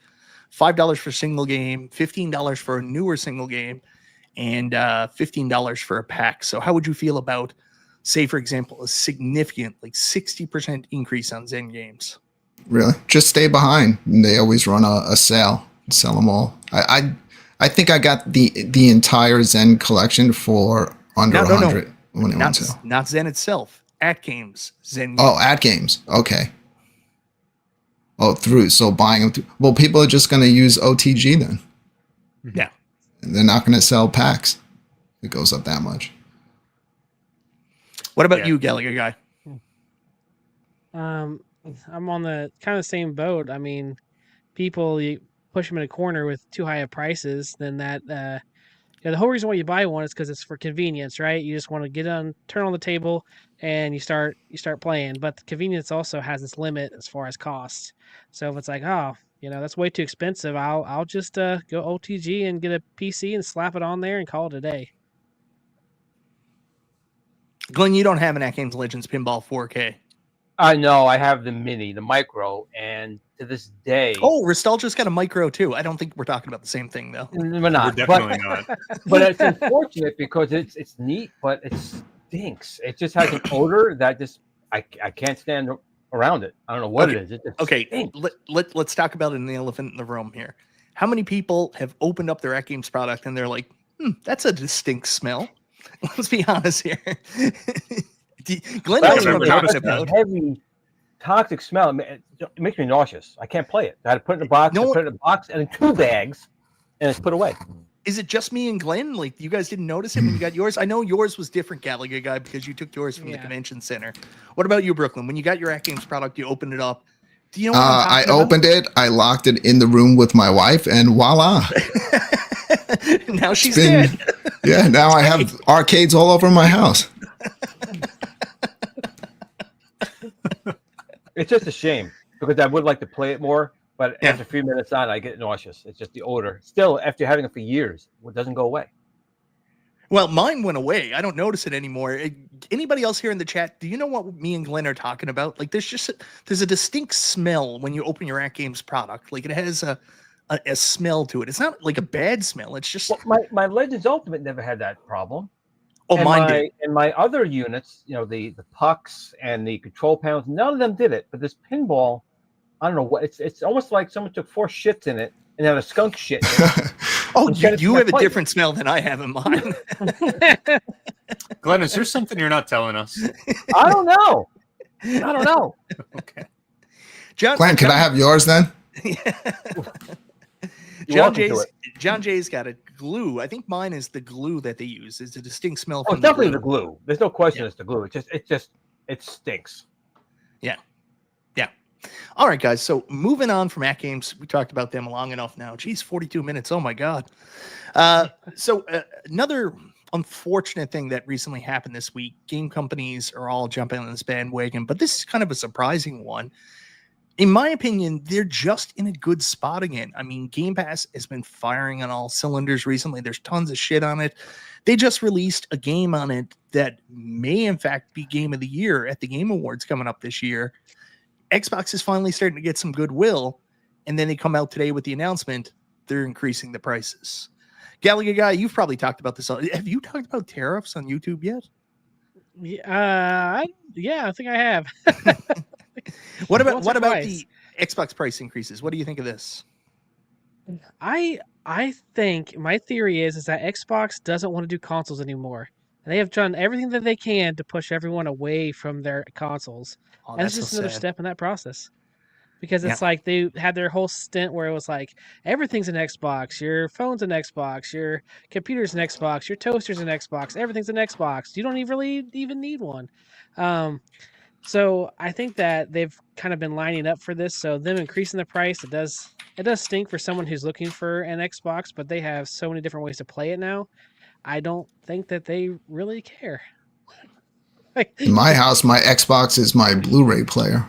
for a single game, $15 for a newer single game, and $15 for a pack. So how would you feel about, say, for example, a significant, like 60% increase on Zen games? Really? Just stay behind. They always run a sale, sell them all. I think I got the entire Zen collection for under 100 when it went sale. Not Zen itself. AtGames Zen. Oh, AtGames. Okay. Oh, so buying them. Well, people are just going to use OTG then. Yeah. They're not going to sell packs. It goes up that much. What about you, Gallagher guy? I'm on the kind of same boat. I mean, people, you push them in a corner with too high of prices, then that the whole reason why you buy one is because it's for convenience, right? You just want to turn on the table and you start playing. But the convenience also has its limit as far as cost. So if it's like, oh, that's way too expensive, I'll just go OTG and get a PC and slap it on there and call it a day. Glenn, you don't have an AtGames Legends Pinball 4K. I know. I have the mini, the micro, and to this day. Oh, Restalgia's got a micro too. I don't think we're talking about the same thing though. We're not. We're definitely not. But it's unfortunate because it's neat, but it stinks. It just has an odor that just I can't stand around it. I don't know what it is. It just okay. Let's talk about it in the elephant in the room here. How many people have opened up their AtGames product and they're like, that's a distinct smell? Let's be honest here. Glenn knows what I'm talking about. Heavy, toxic smell. It makes me nauseous. I can't play it. I had to put it in a box. Put it in a box and in 2 bags, and it's put away. Is it just me and Glenn? Like, you guys didn't notice it when you got yours? I know yours was different, Gallagher guy, because you took yours from the convention center. What about you, Brooklyn? When you got your AtGames product, you opened it up. Do you know what I'm talking about? opened it. I locked it in the room with my wife, and voila. Now she's dead. Yeah, now I have arcades all over my house. It's just a shame because I would like to play it more, but after a few minutes on, I get nauseous. It's just the odor. Still, after having it for years, it doesn't go away. Well, mine went away. I don't notice it anymore. Anybody else here in the chat, do you know what me and Glenn are talking about? Like, there's a distinct smell when you open your AtGames product. Like, it has a smell to it. It's not like a bad smell. It's just my Legends Ultimate never had that problem. Oh, mine did. And my other units, the pucks and the control panels, none of them did it. But this pinball, I don't know what it's almost like someone took 4 shits in it and had a skunk shit in it. Oh, And sent it to you my have a plate. different smell than I have in mine. Glenn, is there something you're not telling us? I don't know. I don't know. Okay. Glenn, can I have yours then? You're welcome to it. John Jay's got a glue. I think mine is the glue that they use. It's a distinct smell Oh, from it's definitely the glue. There's no question Yeah. it's the glue. It stinks. All right, guys. So moving on from AtGames, we talked about them long enough now. Geez, 42 minutes. Oh my God. So another unfortunate thing that recently happened this week, game companies are all jumping on this bandwagon, but this is kind of a surprising one. In my opinion, they're just in a good spot again. I mean, Game Pass has been firing on all cylinders recently. There's tons of shit on it. They just released a game on it that may, in fact, be Game of the Year at the Game Awards coming up this year. Xbox is finally starting to get some goodwill, and then they come out today with the announcement they're increasing the prices. Gallagher guy, you've probably talked about this. Have you talked about tariffs on YouTube yet? Yeah, I think I have. What about Once or the twice. Xbox price increases? What do you think of this? I think my theory is that Xbox doesn't want to do consoles anymore. And they have done everything that they can to push everyone away from their consoles. Oh, And it's that's just so another sad. step in that process. Because it's Yeah. like they had their whole stint where it was like everything's an Xbox, your phone's an Xbox, your computer's an Xbox, your toaster's an Xbox, everything's an Xbox. You don't even need one. So I think that they've kind of been lining up for this. So them increasing the price, it does stink for someone who's looking for an Xbox, but they have so many different ways to play it now. I don't think that they really care. In my house, my Xbox is my Blu-ray player.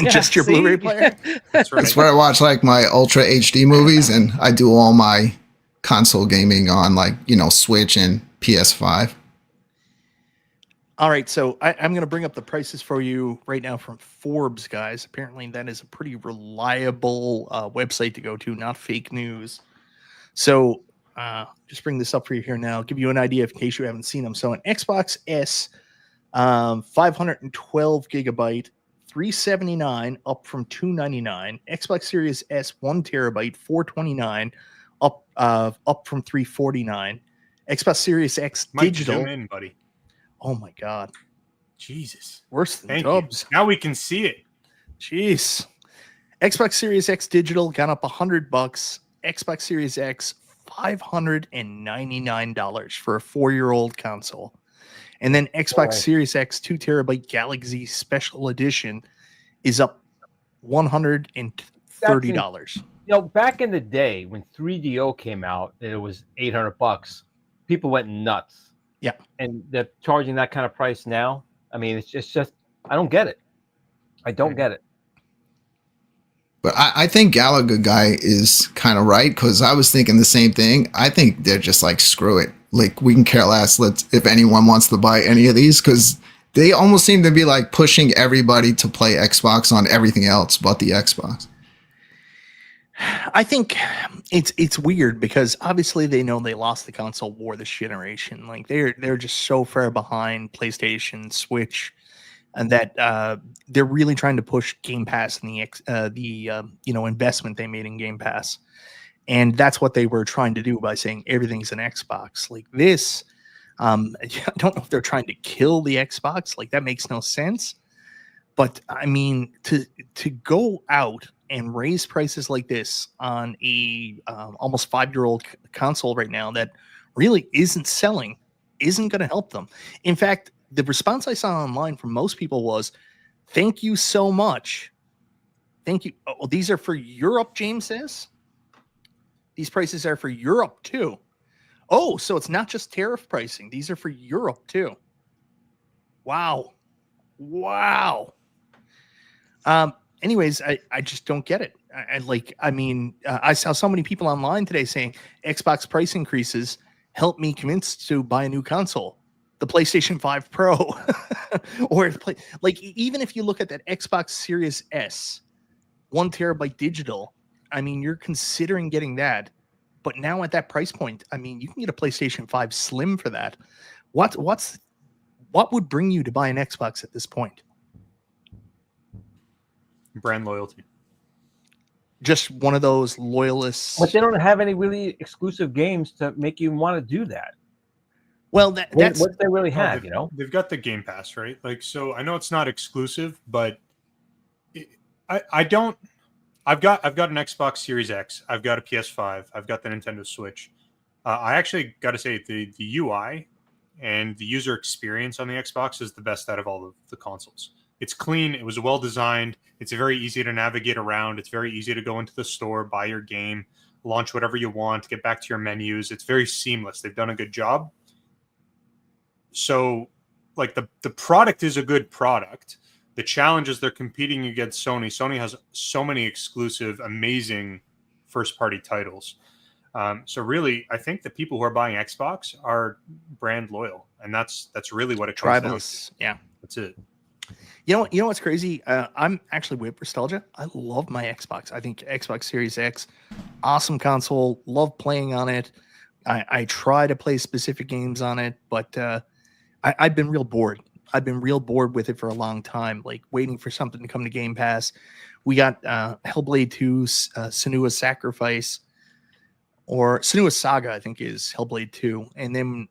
Just your see? Blu-ray player? That's right. That's where I watch like my Ultra HD movies, and I do all my console gaming on like, Switch and PS5. All right, so I'm going to bring up the prices for you right now from Forbes, guys. Apparently, that is a pretty reliable website to go to, not fake news. So just bring this up for you here now. Give you an idea in case you haven't seen them. So an Xbox S, 512 gigabyte, $379, up from $299. Xbox Series S, 1 terabyte, $429, up from $349. Xbox Series X Mike, digital. zoom in, buddy. Oh my God. Jesus. Worse than Thank Dubs. you. Now we can see it. Jeez. Xbox Series X digital gone up $100. Xbox Series X $599 for a 4-year-old console. And then Xbox Boy. Series X 2 terabyte Galaxy Special Edition is up $130. Back in the day when 3DO came out, and it was $800. People went nuts. Yeah. And they're charging that kind of price now. I mean, it's just I don't get it. I don't get it. But I think Gallagher guy is kind of right, because I was thinking the same thing. I think they're just like, screw it. Like, we can care less if anyone wants to buy any of these, because they almost seem to be like pushing everybody to play Xbox on everything else but the Xbox. I think it's weird because obviously they know they lost the console war this generation. Like they're just so far behind PlayStation, Switch, and that they're really trying to push Game Pass and the investment they made in Game Pass, and that's what they were trying to do by saying everything's an Xbox. Like this, I don't know if they're trying to kill the Xbox. Like that makes no sense. But I mean, to go out and raise prices like this on a almost 5-year-old console right now that really isn't selling isn't going to help them. In fact, the response I saw online from most people was, "Thank you so much. Thank you." Oh, these are for Europe, James says. These prices are for Europe too. Oh, so it's not just tariff pricing. These are for Europe too. Wow. Anyways, I just don't get it. I saw so many people online today saying Xbox price increases help me convince to buy a new console, the PlayStation 5 Pro, or even if you look at that Xbox Series S, 1 terabyte digital, I mean, you're considering getting that, but now at that price point, I mean, you can get a PlayStation 5 Slim for that. What would bring you to buy an Xbox at this point? brand loyalty. Just one of those loyalists. But they don't have any really exclusive games to make you want to do that. Well, that's what they really have, They've got the Game Pass, right? Like, so I know it's not exclusive, but I don't. I've got an Xbox Series X. I've got a PS5. I've got the Nintendo Switch. I actually got to say the UI and the user experience on the Xbox is the best out of all of the consoles. It's clean. It was well designed. It's very easy to navigate around. It's very easy to go into the store, buy your game, launch whatever you want, get back to your menus. It's very seamless. They've done a good job. So, like, the product is a good product. The challenge is they're competing against Sony. Sony has so many exclusive, amazing first-party titles. So really, I think the people who are buying Xbox are brand loyal, and that's really what it comes down to. Yeah, that's it. You know what's crazy? I'm actually with Nostalgia. I love my Xbox. I think Xbox Series X, awesome console. Love playing on it. I try to play specific games on it, but I've been real bored. I've been real bored with it for a long time, like waiting for something to come to Game Pass. We got Hellblade 2, Senua's Sacrifice, or Senua's Saga, I think is Hellblade 2. And then,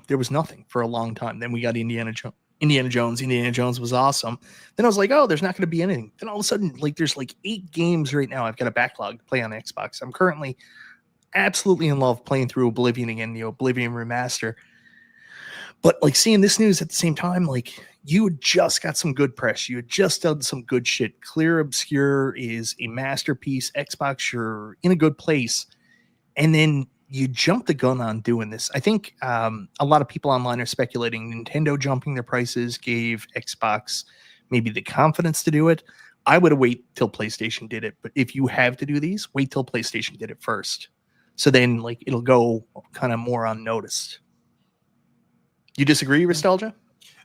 there was nothing for a long time. Then we got Indiana Jones. Indiana Jones was awesome. Then I was like, oh, there's not going to be anything. Then all of a sudden, like, there's like 8 games right now. I've got a backlog to play on Xbox. I'm currently absolutely in love playing through Oblivion again, the Oblivion remaster. But like seeing this news at the same time, like you had just got some good press. You had just done some good shit. Clear Obscure is a masterpiece. Xbox, you're in a good place. And then you jumped the gun on doing this. I think a lot of people online are speculating Nintendo jumping their prices gave Xbox maybe the confidence to do it. I would have waited till PlayStation did it. But if you have to do these, wait till PlayStation did it first. So then like it'll go kind of more unnoticed. You disagree, Nostalgia?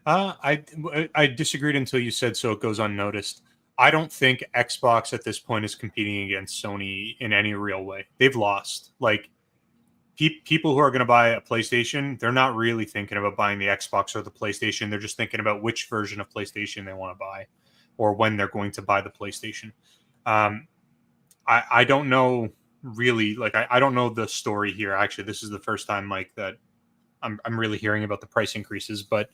I disagreed until you said so it goes unnoticed. I don't think Xbox at this point is competing against Sony in any real way. They've lost. Like, people who are going to buy a PlayStation, they're not really thinking about buying the Xbox or the PlayStation. They're just thinking about which version of PlayStation they want to buy or when they're going to buy the PlayStation. I don't know really, like, I don't know the story here. Actually, this is the first time, Mike, that I'm really hearing about the price increases. But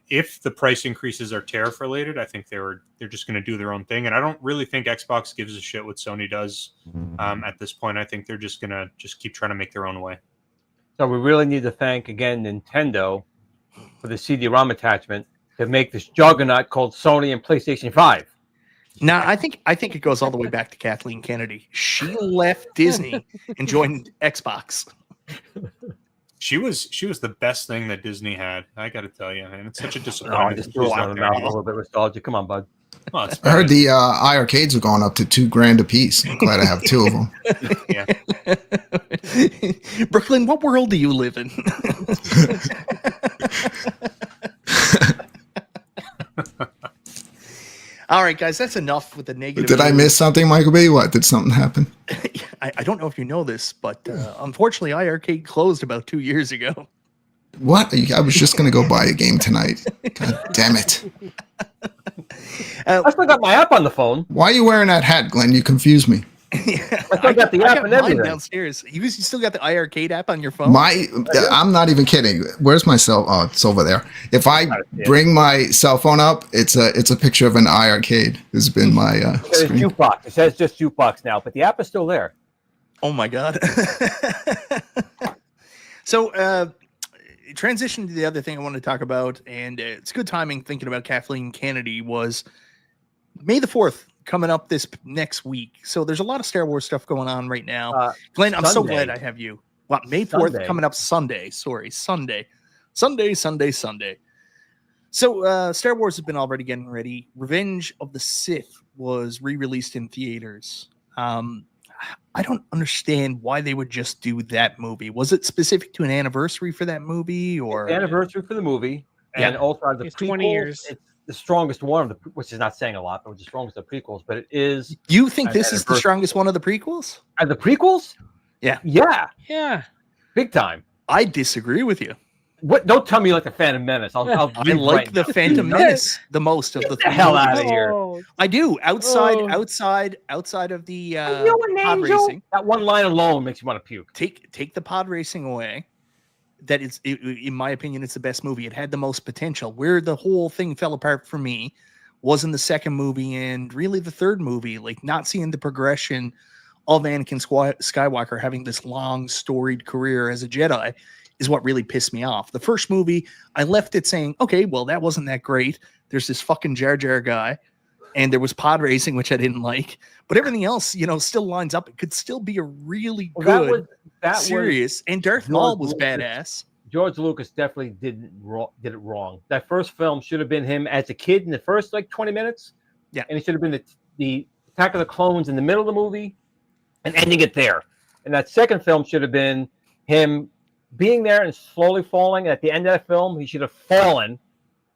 if the price increases are tariff related, I think they're just going to do their own thing. And I don't really think Xbox gives a shit what Sony does at this point. I think they're just going to keep trying to make their own way. So we really need to thank again Nintendo for the CD-ROM attachment to make this juggernaut called Sony and PlayStation 5. No, I think it goes all the way back to Kathleen Kennedy. She left Disney and joined Xbox. She was the best thing that Disney had. I got to tell you, and it's such a disappointment. I just threw out of the mouth a little bit of nostalgia. Come on, bud. Well, I heard the iArcades are going up to $2,000 a piece. I'm glad I have 2 of them. Yeah. Brooklyn, what world do you live in? All right, guys, that's enough with the negative. Did I miss something, Michael B? What? Did something happen? I don't know if you know this, but unfortunately, iArcade closed about 2 years ago. What? I was just going to go buy a game tonight. God damn it. I still got my app on the phone. Why are you wearing that hat, Glenn? You confuse me. I still got the app and everything downstairs. You still got the iArcade app on your phone? I'm not even kidding. Where's my cell? Oh, it's over there. If I bring my cell phone up, it's a picture of an iArcade. This has been my screen. Jukebox. It says just Jukebox now, but the app is still there. Oh my god. So transition to the other thing I wanted to talk about, and it's good timing thinking about Kathleen Kennedy, was May the 4th coming up this next week. So there's a lot of Star Wars stuff going on right now. Glenn, I'm so glad I have you. Well, May 4th coming up Sunday. Sorry, Sunday. So Star Wars has been already getting ready. Revenge of the Sith was re-released in theaters. I don't understand why they would just do that movie. Was it specific to an anniversary for that movie, or anniversary for the movie? And also the it's prequels, 20 years. It's the strongest one of the, which is not saying a lot, but it's the strongest of the prequels. But it is. You think this is the strongest one of the prequels? The prequels? Yeah, yeah, Yeah. big time. I disagree with you. What? Don't tell me you like the Phantom Menace. I'll I leave like right the now. Phantom Menace the most of the Get the three hell movies. out of here. Oh, I do. Outside of Are the you an pod angel? racing. That one line alone makes you want to puke. Take the pod racing away. That is, in my opinion, it's the best movie. It had the most potential. Where the whole thing fell apart for me was in the second movie and really the third movie, like not seeing the progression of Anakin Skywalker having this long storied career as a Jedi is what really pissed me off. The first movie, I left it saying, okay, well, that wasn't that great. There's this fucking Jar Jar guy, and there was pod racing, which I didn't like, but everything else, still lines up. It could still be a really good series, and Darth Maul was badass. George Lucas definitely did it wrong. That first film should have been him as a kid in the first 20 minutes. Yeah. And it should have been the Attack of the Clones in the middle of the movie and ending it there. And that second film should have been him being there and slowly falling. At the end of that film, he should have fallen.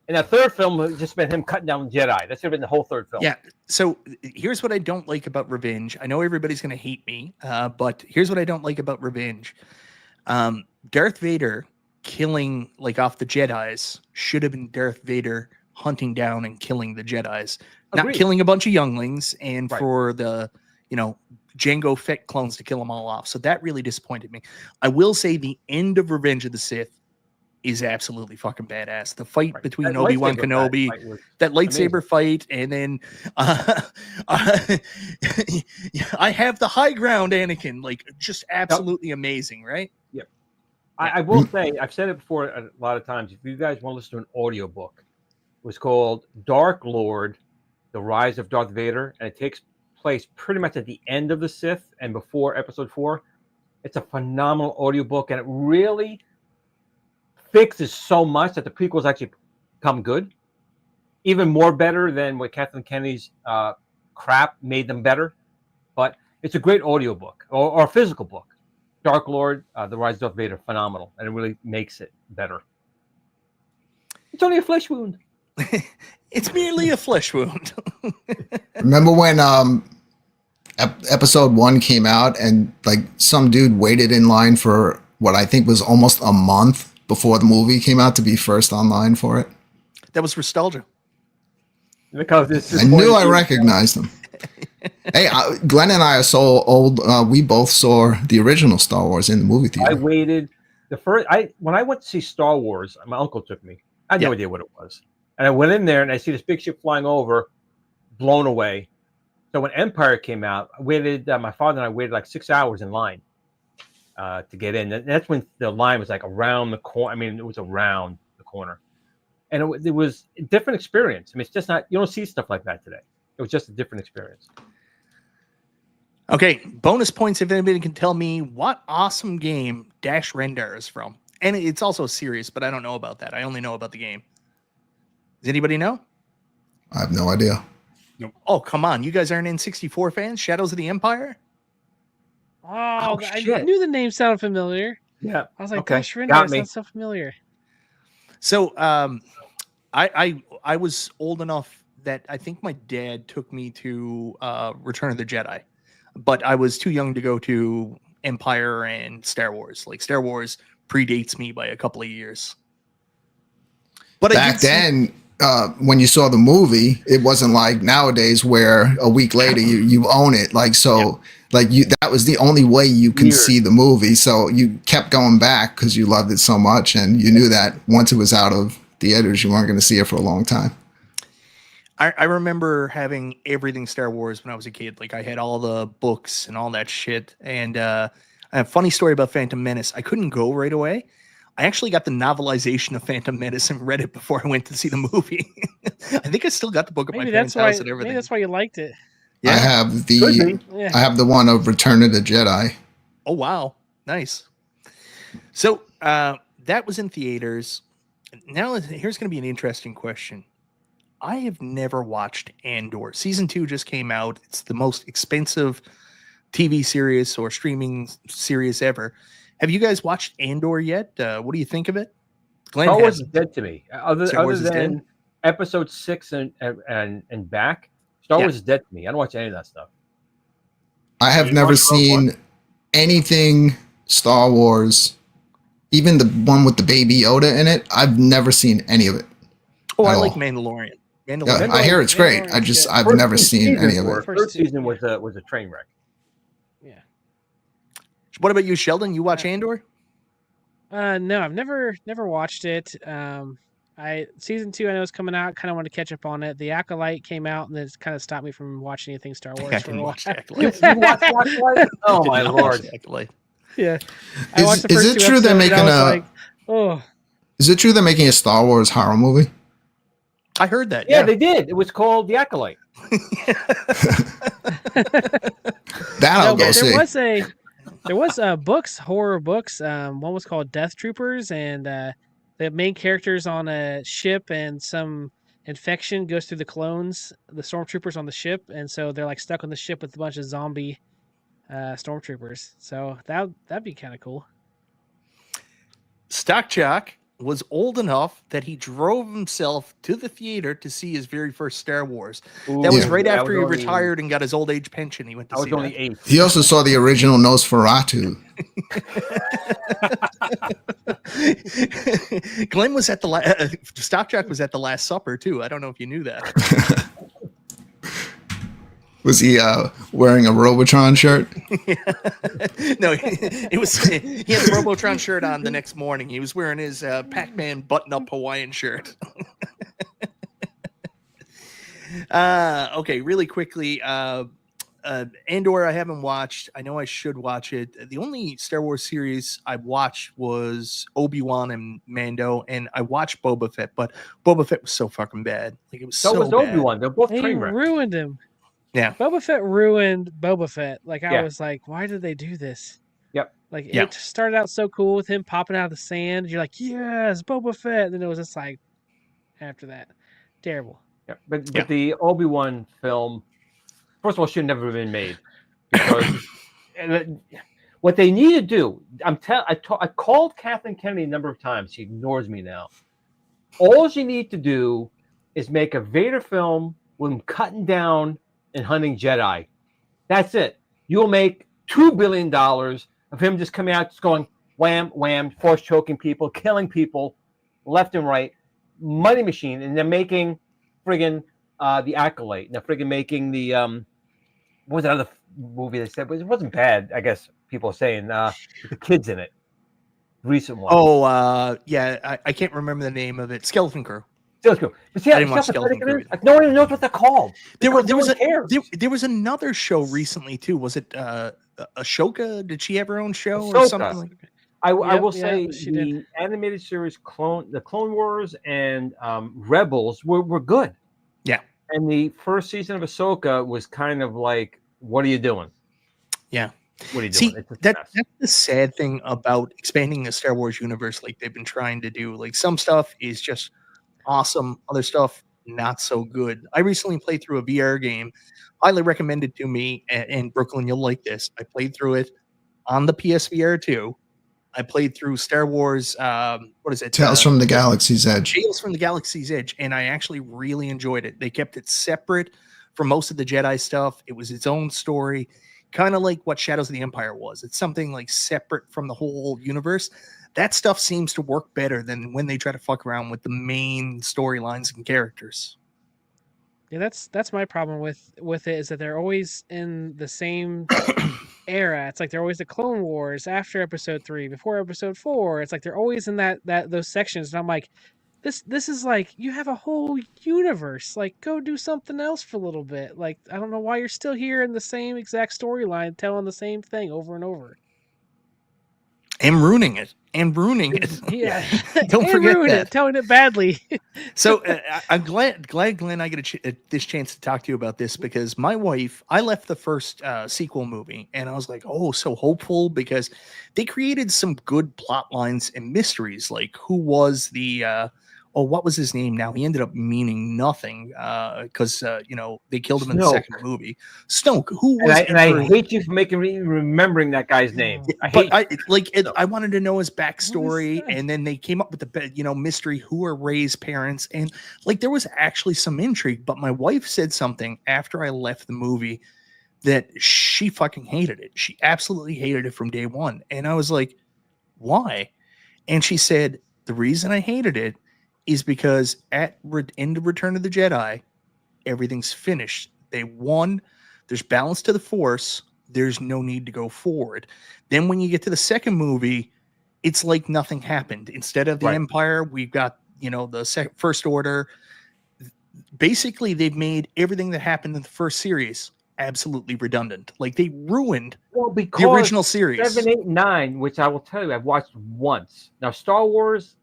And that third film would just been him cutting down Jedi. That should have been the whole third film. Yeah. So here's what I don't like about Revenge. I know everybody's going to hate me, but here's what I don't like about Revenge. Darth Vader killing off the Jedis should have been Darth Vader hunting down and killing the Jedis, not killing a bunch of younglings and for the Jango Fett clones to kill them all off. So that really disappointed me. I will say the end of Revenge of the Sith is absolutely fucking badass. The fight between Obi-Wan Kenobi, that lightsaber fight, and then I have the high ground, Anakin, just absolutely amazing, right? Yep. I will say, I've said it before a lot of times, if you guys want to listen to an audiobook, it was called Dark Lord, The Rise of Darth Vader, and it takes place pretty much at the end of the Sith and before Episode 4. It's a phenomenal audiobook, and it really fixes so much that the prequels actually become good. Even more better than what Kathleen Kennedy's crap made them better. But it's a great audiobook or a physical book. Dark Lord, The Rise of Darth Vader, phenomenal. And it really makes it better. It's only a flesh wound. It's merely a flesh wound. Remember when episode 1 came out and some dude waited in line for what I think was almost a month before the movie came out to be first online for it? That was nostalgia. Because I knew I recognized him. Hey, Glenn and I are so old. We both saw the original Star Wars in the movie theater. I waited when I went to see Star Wars, my uncle took me. I had no idea what it was. And I went in there and I see this big ship flying over, blown away. So when Empire came out, I waited. My father and I waited 6 hours in line to get in. And that's when the line was around the corner. I mean, it was around the corner. And it was a different experience. I mean, it's just not, you don't see stuff like that today. It was just a different experience. Okay, bonus points if anybody can tell me what awesome game Dash Rendar is from. And it's also a series, but I don't know about that. I only know about the game. Does anybody know? I have no idea. Nope. Oh, come on. You guys aren't N64 fans? Shadows of the Empire? Oh, I knew the name sounded familiar. Yeah. I was like, okay. Dash Rendar sounds so familiar. So I was old enough that I think my dad took me to Return of the Jedi, but I was too young to go to Empire and Star Wars. Star Wars predates me by a couple of years. But back then, when you saw the movie, it wasn't like nowadays where a week later you own it. That was the only way you can see the movie. So you kept going back because you loved it so much, and you knew that once it was out of theaters, you weren't going to see it for a long time. I remember having everything Star Wars when I was a kid. I had all the books and all that shit. And I have a funny story about Phantom Menace. I couldn't go right away. I actually got the novelization of Phantom Menace and read it before I went to see the movie. I think I still got the book at my parents' house and everything. Maybe that's why you liked it. Yeah. I have the one of Return of the Jedi. Oh, wow. Nice. So that was in theaters. Now here's going to be an interesting question. I have never watched Andor. Season 2 just came out. It's the most expensive TV series or streaming series ever. Have you guys watched Andor yet? What do you think of it? Glenn Star Wars is dead to me. Other than episode 6 and back, Star Wars is dead to me. I don't watch any of that stuff. I have never seen anything Star Wars even the one with the baby Yoda in it, I've never seen any of it. Oh, at I like all. Mandalorian. Yeah, I hear it's great. I've First never two seen any of seasons it. were- Third season was a train wreck. Yeah. What about you, Sheldon? You watch Andor? No, I've never watched it. Season 2 I know is coming out. Kind of want to catch up on it. The Acolyte came out, and it's kind of stopped me from watching anything Star Wars I for a didn't while. watch the Acolyte. You watched the Acolyte? Oh my Did not watch lord! the Acolyte. Yeah, I watched the Is first it two true they're episodes, and making I was a? like, oh, Is it true they're making a Star Wars horror movie? I heard that. Yeah, they did. It was called The Acolyte. That I'll go but see. there was books, horror books. One was called Death Troopers, and the main characters on a ship, and some infection goes through the clones, the stormtroopers on the ship, and so they're like stuck on the ship with a bunch of zombie stormtroopers. So that'd be kind of cool. Stock Jock was old enough that he drove himself to the theater to see his very first Star Wars. That was right after he retired and got his old age pension. He went to see I was only 8. He also saw the original Nosferatu. Glenn was at the Stock Jock was at the Last Supper too. I don't know if you knew that. Was he wearing a Robotron shirt? No, it was. He had the Robotron shirt on the next morning. He was wearing his Pac-Man button-up Hawaiian shirt. Okay, really quickly. Andor, I haven't watched. I know I should watch it. The only Star Wars series I watched was Obi-Wan and Mando, and I watched Boba Fett, but Boba Fett was so fucking bad. Like it was so was bad. Obi-Wan. They're both They train wrecks. ruined him. Yeah. Boba Fett ruined Boba Fett. Like I Yeah. was like, why did they do this? Yep. Like Yeah. it started out so cool with him popping out of the sand. You're like, yes, Boba Fett. And then it was just like, after that, terrible. Yeah, but the Obi-Wan film, first of all, should never have been made because what they need to do. I called Kathleen Kennedy a number of times. She ignores me now. All you need to do is make a Vader film with him cutting down and hunting Jedi. That's it. You'll make $2 billion of him just coming out, just going wham, wham, force choking people, killing people left and right. Money machine, and they're making friggin' the Acolyte. And they're friggin' making the what was that other movie they said? It wasn't bad, I guess people are saying. With the kids in it. Recent one. Oh, yeah, I can't remember the name of it. Skeleton Crew. Skeleton Crew. But see, I didn't watch Skeleton Crew. like, no one even knows what they're called. There was another show recently too. Was it Ashoka? Did she have her own show or Ahsoka. something like that? I will say she the did. animated series the Clone Wars and Rebels were good. Yeah. And the first season of Ahsoka was kind of like, what are you doing? Yeah. What are you See, doing? It's a that's mess. the sad thing about expanding the Star Wars universe like they've been trying to do. Like some stuff is just awesome, other stuff not so good. I recently played through a VR game, highly recommended to me, and Brooklyn, you'll like this. I played through it on the PSVR 2. I played through Star Wars, what is it? Tales from the Galaxy's Edge. Tales from the Galaxy's Edge, and I actually really enjoyed it. They kept it separate from most of the Jedi stuff. It was its own story, kind of like what Shadows of the Empire was. It's something like separate from the whole universe. That stuff seems to work better than when they try to fuck around with the main storylines and characters. Yeah, that's my problem with it is that they're always in the same era. It's like they're always the Clone Wars after Episode 3, before Episode 4. It's like they're always in that those sections, and I'm like, this is like you have a whole universe. Like, go do something else for a little bit. Like, I don't know why you're still here in the same exact storyline, telling the same thing over and over. And ruining it. Yeah, Don't and forget ruin that. it, telling it badly. So I'm glad, Glenn, I get this chance to talk to you about this because my wife, I left the first sequel movie and I was like, oh, so hopeful because they created some good plot lines and mysteries. Like who was the, what was his name now? He ended up meaning nothing because, they killed him in the second movie. Snoke, who was and I hate you for making me remembering that guy's name. I wanted to know his backstory, and then they came up with the mystery who are Rey's parents, and like there was actually some intrigue. But my wife said something after I left the movie that she fucking hated it. She absolutely hated it from day one, and I was like, why? And she said, the reason I hated it is because end of Return of the Jedi, everything's finished. They won. There's balance to the Force. There's no need to go forward. Then when you get to the second movie, it's like nothing happened. Instead of the Empire, we've got, the First Order. Basically, they've made everything that happened in the first series absolutely redundant. Like, they ruined the original series. 7, 8, 9, which I will tell you, I've watched once. Now, Star Wars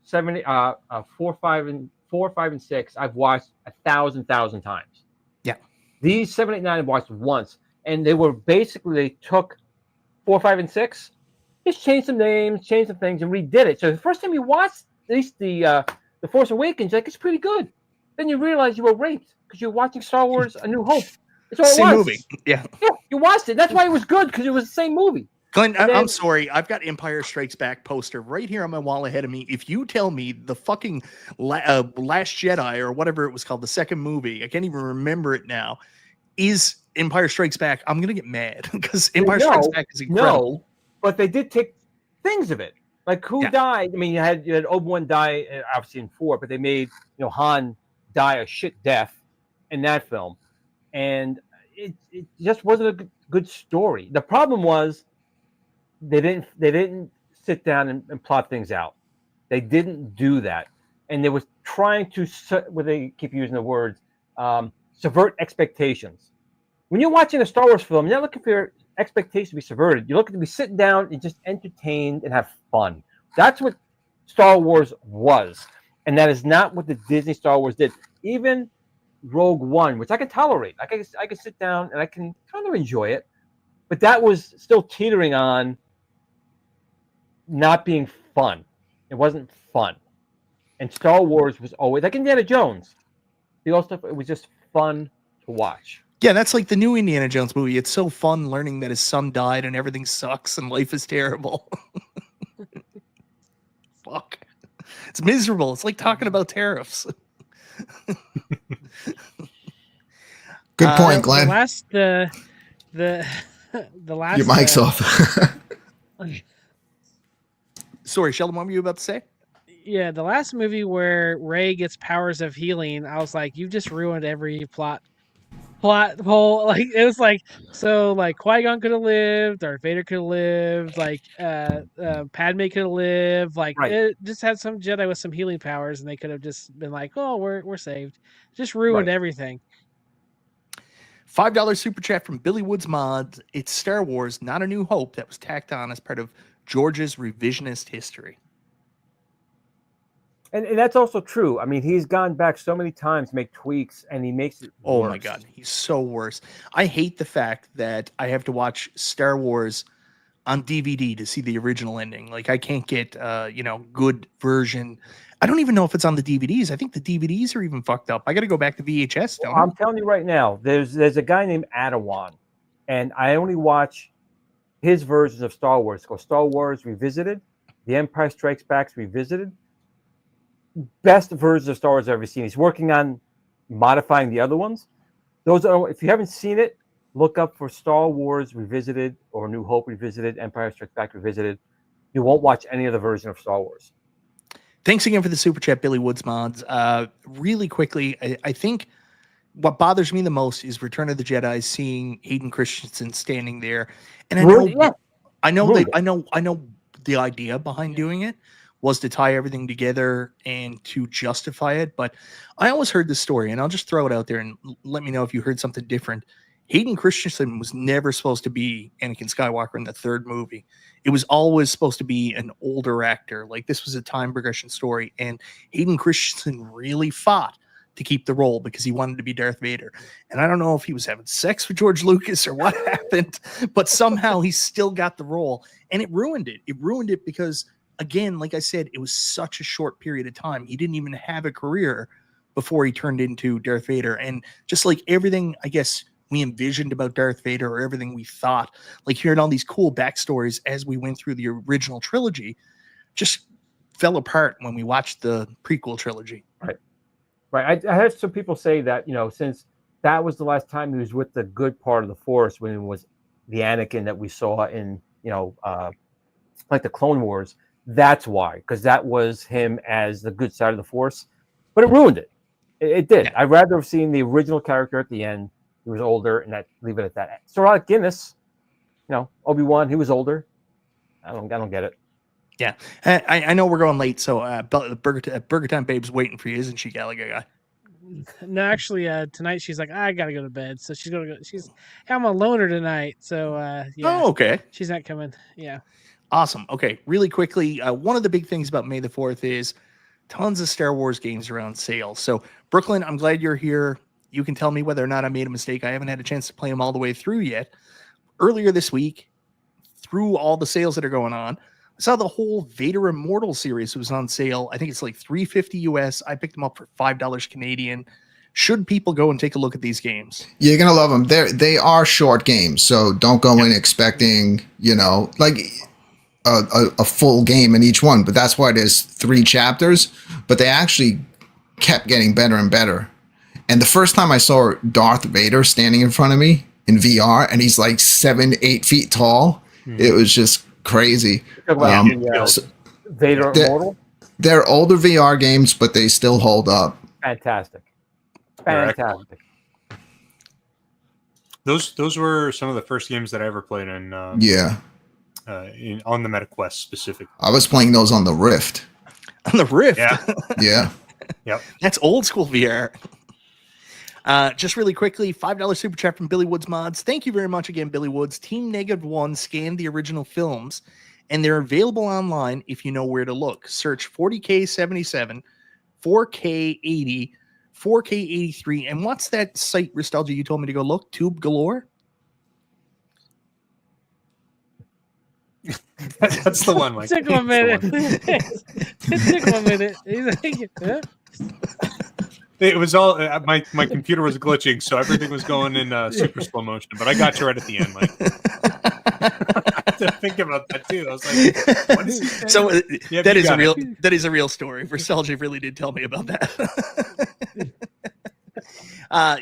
4, 5, and 6, I've watched 1,000 times. Yeah. These 7, 8, 9, I've watched once, and they took 4, 5, and 6, just changed some names, changed some things, and redid it. So the first time you watch at least the Force Awakens, it's pretty good. Then you realize you were raped because you're watching Star Wars: A New Hope. It's all same movie. Yeah, you watched it. That's why it was good, because it was the same movie. Glenn, I'm sorry. I've got Empire Strikes Back poster right here on my wall ahead of me. If you tell me the fucking Last Jedi or whatever it was called, the second movie, I can't even remember it now, is Empire Strikes Back, I'm gonna get mad because Empire Strikes Back is incredible. No, but they did take things of it. Like, who died? I mean, you had Obi-Wan die, obviously in 4, but they made Han die a shit death in that film, and it just wasn't a good story. The problem was they didn't sit down and plot things out. They didn't do that, and they was trying to they keep using the words subvert expectations. When you're watching a Star Wars film, you're not looking for your expectations to be subverted. You're looking to be sitting down and just entertained and have fun. That's what Star Wars was. And that is not what the Disney Star Wars did. Even Rogue One, which I can tolerate. I can sit down and I can kind of enjoy it. But that was still teetering on not being fun. It wasn't fun. And Star Wars was always, like Indiana Jones, the old stuff, it was just fun to watch. Yeah, that's like the new Indiana Jones movie. It's so fun learning that his son died and everything sucks and life is terrible. Fuck. It's miserable. It's like talking about tariffs. Good point, Glenn. The last. Your mic's off. Sorry, Sheldon, what were you about to say? Yeah, the last movie where Rey gets powers of healing, I was like, you've just ruined every plot hole. Like, it was like, so like Qui-Gon could have lived, Darth Vader could have lived, like Padme could have lived, like it just had some Jedi with some healing powers, and they could have just been like, oh, we're saved. Just ruined everything. $5 super chat from Billy Woods Mods. It's Star Wars, not A New Hope, that was tacked on as part of George's revisionist history. And that's also true. I mean, he's gone back so many times to make tweaks, and he makes it worse. My God. He's so worse. I hate the fact that I have to watch Star Wars on DVD to see the original ending. Like, I can't get, good version. I don't even know if it's on the DVDs. I think the DVDs are even fucked up. I got to go back to VHS. I'm telling you right now, there's a guy named Adawan, and I only watch his versions of Star Wars. It's called Star Wars Revisited, The Empire Strikes Back Revisited. Best versions of Star Wars I've ever seen. He's working on modifying the other ones. Those are, if you haven't seen it, look up for Star Wars Revisited or New Hope Revisited, Empire Strikes Back Revisited. You won't watch any other version of Star Wars. Thanks again for the super chat, Billy Woods Mods. Really quickly, I think what bothers me the most is Return of the Jedi, seeing Hayden Christensen standing there, and I know the idea behind doing it was to tie everything together and to justify it. But I always heard this story, and I'll just throw it out there and let me know if you heard something different. Hayden Christensen was never supposed to be Anakin Skywalker in the third movie. It was always supposed to be an older actor. Like, this was a time progression story, and Hayden Christensen really fought to keep the role because he wanted to be Darth Vader. And I don't know if he was having sex with George Lucas or what happened, but somehow he still got the role, and it ruined it. It ruined it because, again, like I said, it was such a short period of time. He didn't even have a career before he turned into Darth Vader. And just like everything, I guess, we envisioned about Darth Vader, or everything we thought, like hearing all these cool backstories as we went through the original trilogy, just fell apart when we watched the prequel trilogy. Right. I heard some people say that, since that was the last time he was with the good part of the Force, when it was the Anakin that we saw in, like the Clone Wars, That's why, because that was him as the good side of the Force, but it ruined it. It did. Yeah. I'd rather have seen the original character at the end. He was older, and leave it at that. So like Guinness, Obi-Wan, he was older. I don't get it. Yeah, I know we're going late, so Burger Time Babe's waiting for you, isn't she, Gallagher guy? No, actually, tonight she's like, I gotta go to bed, so she's gonna go. I'm a loner tonight, so yeah. Oh, okay. She's not coming. Yeah. Awesome. Okay, really quickly, one of the big things about May the 4th is tons of Star Wars games are on sale. So, Brooklyn, I'm glad you're here. You can tell me whether or not I made a mistake. I haven't had a chance to play them all the way through yet. Earlier this week, through all the sales that are going on, I saw the whole Vader Immortal series was on sale. I think it's like $3.50 US. I picked them up for $5 Canadian. Should people go and take a look at these games? You're gonna love them. They are short games, so don't go in expecting like a full game in each one. But that's why there's 3 chapters. But they actually kept getting better and better. And the first time I saw Darth Vader standing in front of me in VR, and he's like 7-8 feet tall, it was just crazy. Vader Immortal? They're older VR games, but they still hold up. Fantastic. Those were some of the first games that I ever played in. On the MetaQuest specifically. I was playing those on the Rift. On the Rift? Yeah. Yep. That's old school VR. Just really quickly, $5 super chat from Billy Woods Mods. Thank you very much again, Billy Woods. Team -1 scanned the original films, and they're available online if you know where to look. Search 40K 77, 4K 80, 4K 83, and what's that site, Ristalgia, you told me to go look? Tube Galore? That's the one, Mike. Took 1 minute. It took 1 minute. He's like, huh? It was all my computer was glitching, so everything was going in super slow motion. But I got you right at the end, Mike. I had to think about that too. I was like, "What is he saying?" So Yeah, that you is a got real it. that is a real story. Ristalgia really did tell me about that.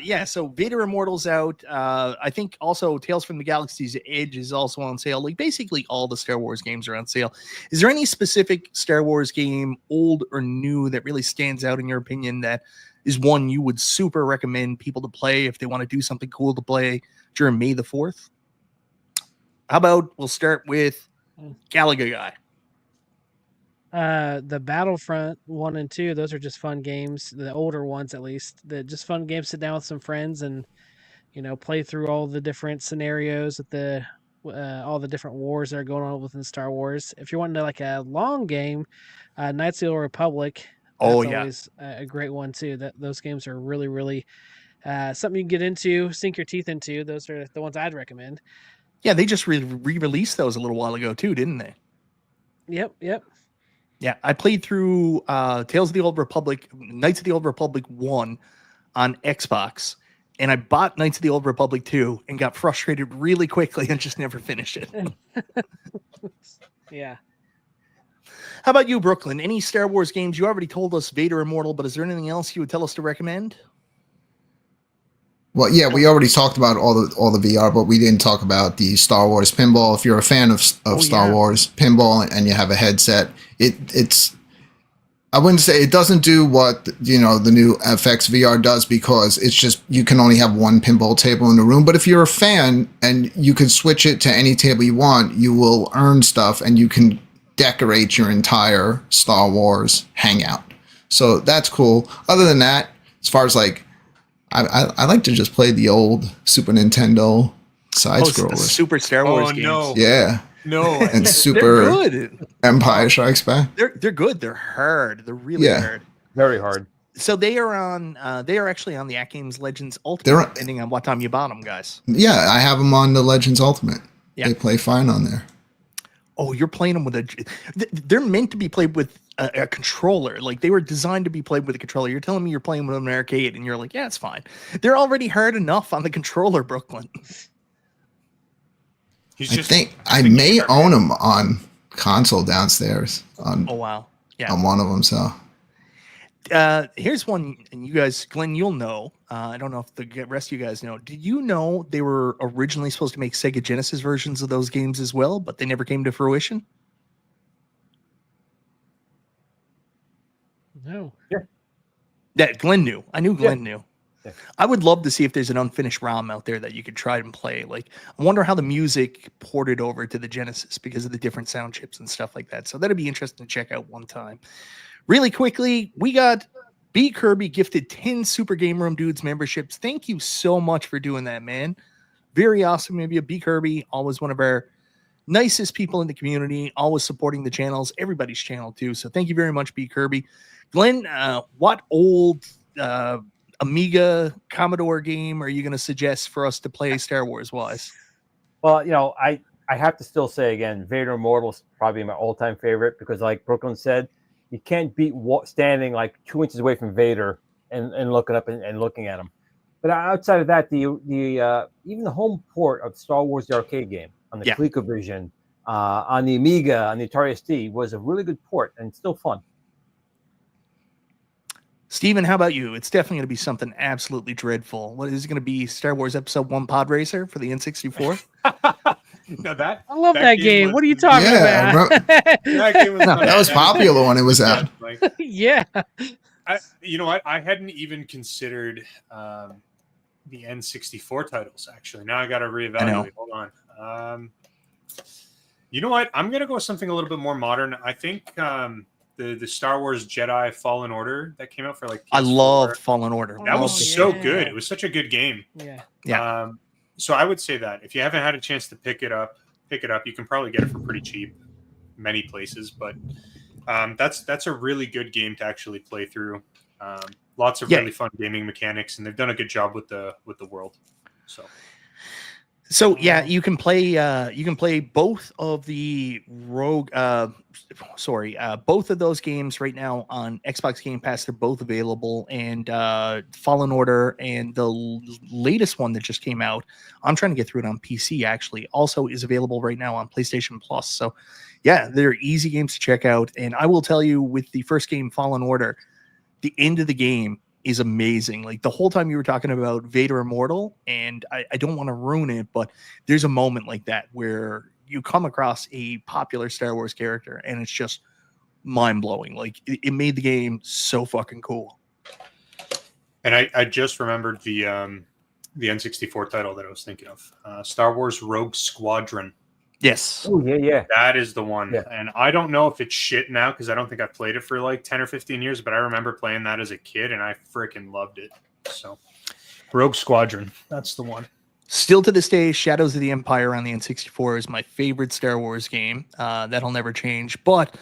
Yeah, so Vader Immortal's out. I think also Tales from the Galaxy's Edge is also on sale. Like basically all the Star Wars games are on sale. Is there any specific Star Wars game, old or new, that really stands out in your opinion that is one you would super recommend people to play if they want to do something cool to play during May the 4th? How about we'll start with Gallagher guy. The Battlefront 1 and 2, those are just fun games. The older ones, at least, they're just fun games. Sit down with some friends and play through all the different scenarios with all the different wars that are going on within Star Wars. If you're wanting to like a long game, Knights of the Old Republic. That's always a great one too. Those games are really, really something you can get into, sink your teeth into. Those are the ones I'd recommend. Yeah, they just re-released those a little while ago too, didn't they? Yep. Yeah, I played through Tales of the Old Republic, Knights of the Old Republic 1 on Xbox, and I bought Knights of the Old Republic 2 and got frustrated really quickly and just never finished it. Yeah. How about you, Brooklyn? Any Star Wars games? You already told us Vader Immortal, but is there anything else you would tell us to recommend? Well, yeah, we already talked about all the VR, but we didn't talk about the Star Wars pinball. If you're a fan of Star Wars pinball and you have a headset, it's I wouldn't say it doesn't do what the new FX VR does, because it's just you can only have one pinball table in the room. But if you're a fan and you can switch it to any table you want, you will earn stuff and you can decorate your entire Star Wars hangout. So that's cool. Other than that, as far as like I like to just play the old Super Nintendo side scrollers. Super Star Wars games. No. Yeah. No. And Super They're good. Empire Strikes Back. They're good. They're hard. They're really hard. Very hard. So they are on. They are actually on the AtGames Legends Ultimate, depending on what time you bought them, guys. Yeah, I have them on the Legends Ultimate. Yeah. They play fine on there. Oh, you're playing them with they're meant to be played with a controller. Like they were designed to be played with a controller. You're telling me you're playing with an arcade and you're like, yeah, it's fine. They're already hard enough on the controller, Brooklyn. I think I may own them on console downstairs. Oh, wow. Yeah. On one of them, so. Here's one, and you guys, Glenn, you'll know. I don't know if the rest of you guys know. Did you know they were originally supposed to make Sega Genesis versions of those games as well, but they never came to fruition? Oh. That Glenn knew. I knew Glenn knew. Yeah. I would love to see if there's an unfinished ROM out there that you could try and play. Like, I wonder how the music ported over to the Genesis because of the different sound chips and stuff like that. So that'd be interesting to check out one time. Really quickly, we got B Kirby gifted 10 Super Game Room Dudes memberships. Thank you so much for doing that, man. Very awesome of you. B Kirby, always one of our nicest people in the community, always supporting the channels, everybody's channel too. So thank you very much, B Kirby. Glenn, what old Amiga Commodore game are you going to suggest for us to play Star Wars wise? Well, I have to still say again, Vader Immortal is probably my all-time favorite because, like Brooklyn said, you can't beat standing like 2 inches away from Vader and looking up and looking at him. But outside of that, the even the home port of Star Wars the arcade game on the ColecoVision, on the Amiga, on the Atari ST was a really good port and still fun. Steven, how about you? It's definitely going to be something absolutely dreadful. What is it going to be? Star Wars Episode 1 Pod Racer for the N64? No, that I love that game. What are you talking about? That game was that was popular when it was out. Like, yeah. you know what? I hadn't even considered the N64 titles, actually. Now I got to reevaluate. Hold on. You know what? I'm going to go with something a little bit more modern. I think the Star Wars Jedi Fallen Order that came out for like PS4. I loved Fallen Order. That was so good. It was such a good game. Yeah. So I would say that if you haven't had a chance to pick it up. You can probably get it for pretty cheap many places, but that's a really good game to actually play through. Lots of really fun gaming mechanics, and they've done a good job with the world. So yeah, you can play both of the both of those games right now on Xbox Game Pass. They're both available, and Fallen Order and the latest one that just came out, I'm trying to get through it on PC actually, also is available right now on PlayStation Plus. So yeah, they're easy games to check out. And I will tell you, with the first game, Fallen Order, the end of the game is amazing. Like the whole time you were talking about Vader Immortal, and I don't want to ruin it, but there's a moment like that where you come across a popular Star Wars character and it's just mind-blowing. Like it made the game so fucking cool. And I just remembered the N64 title that I was thinking of. Star Wars Rogue Squadron. Yes. Oh, yeah. That is the one. Yeah. And I don't know if it's shit now because I don't think I played it for like 10 or 15 years, but I remember playing that as a kid and I freaking loved it. So Rogue Squadron, that's the one. Still to this day, Shadows of the Empire on the N64 is my favorite Star Wars game. That'll never change. But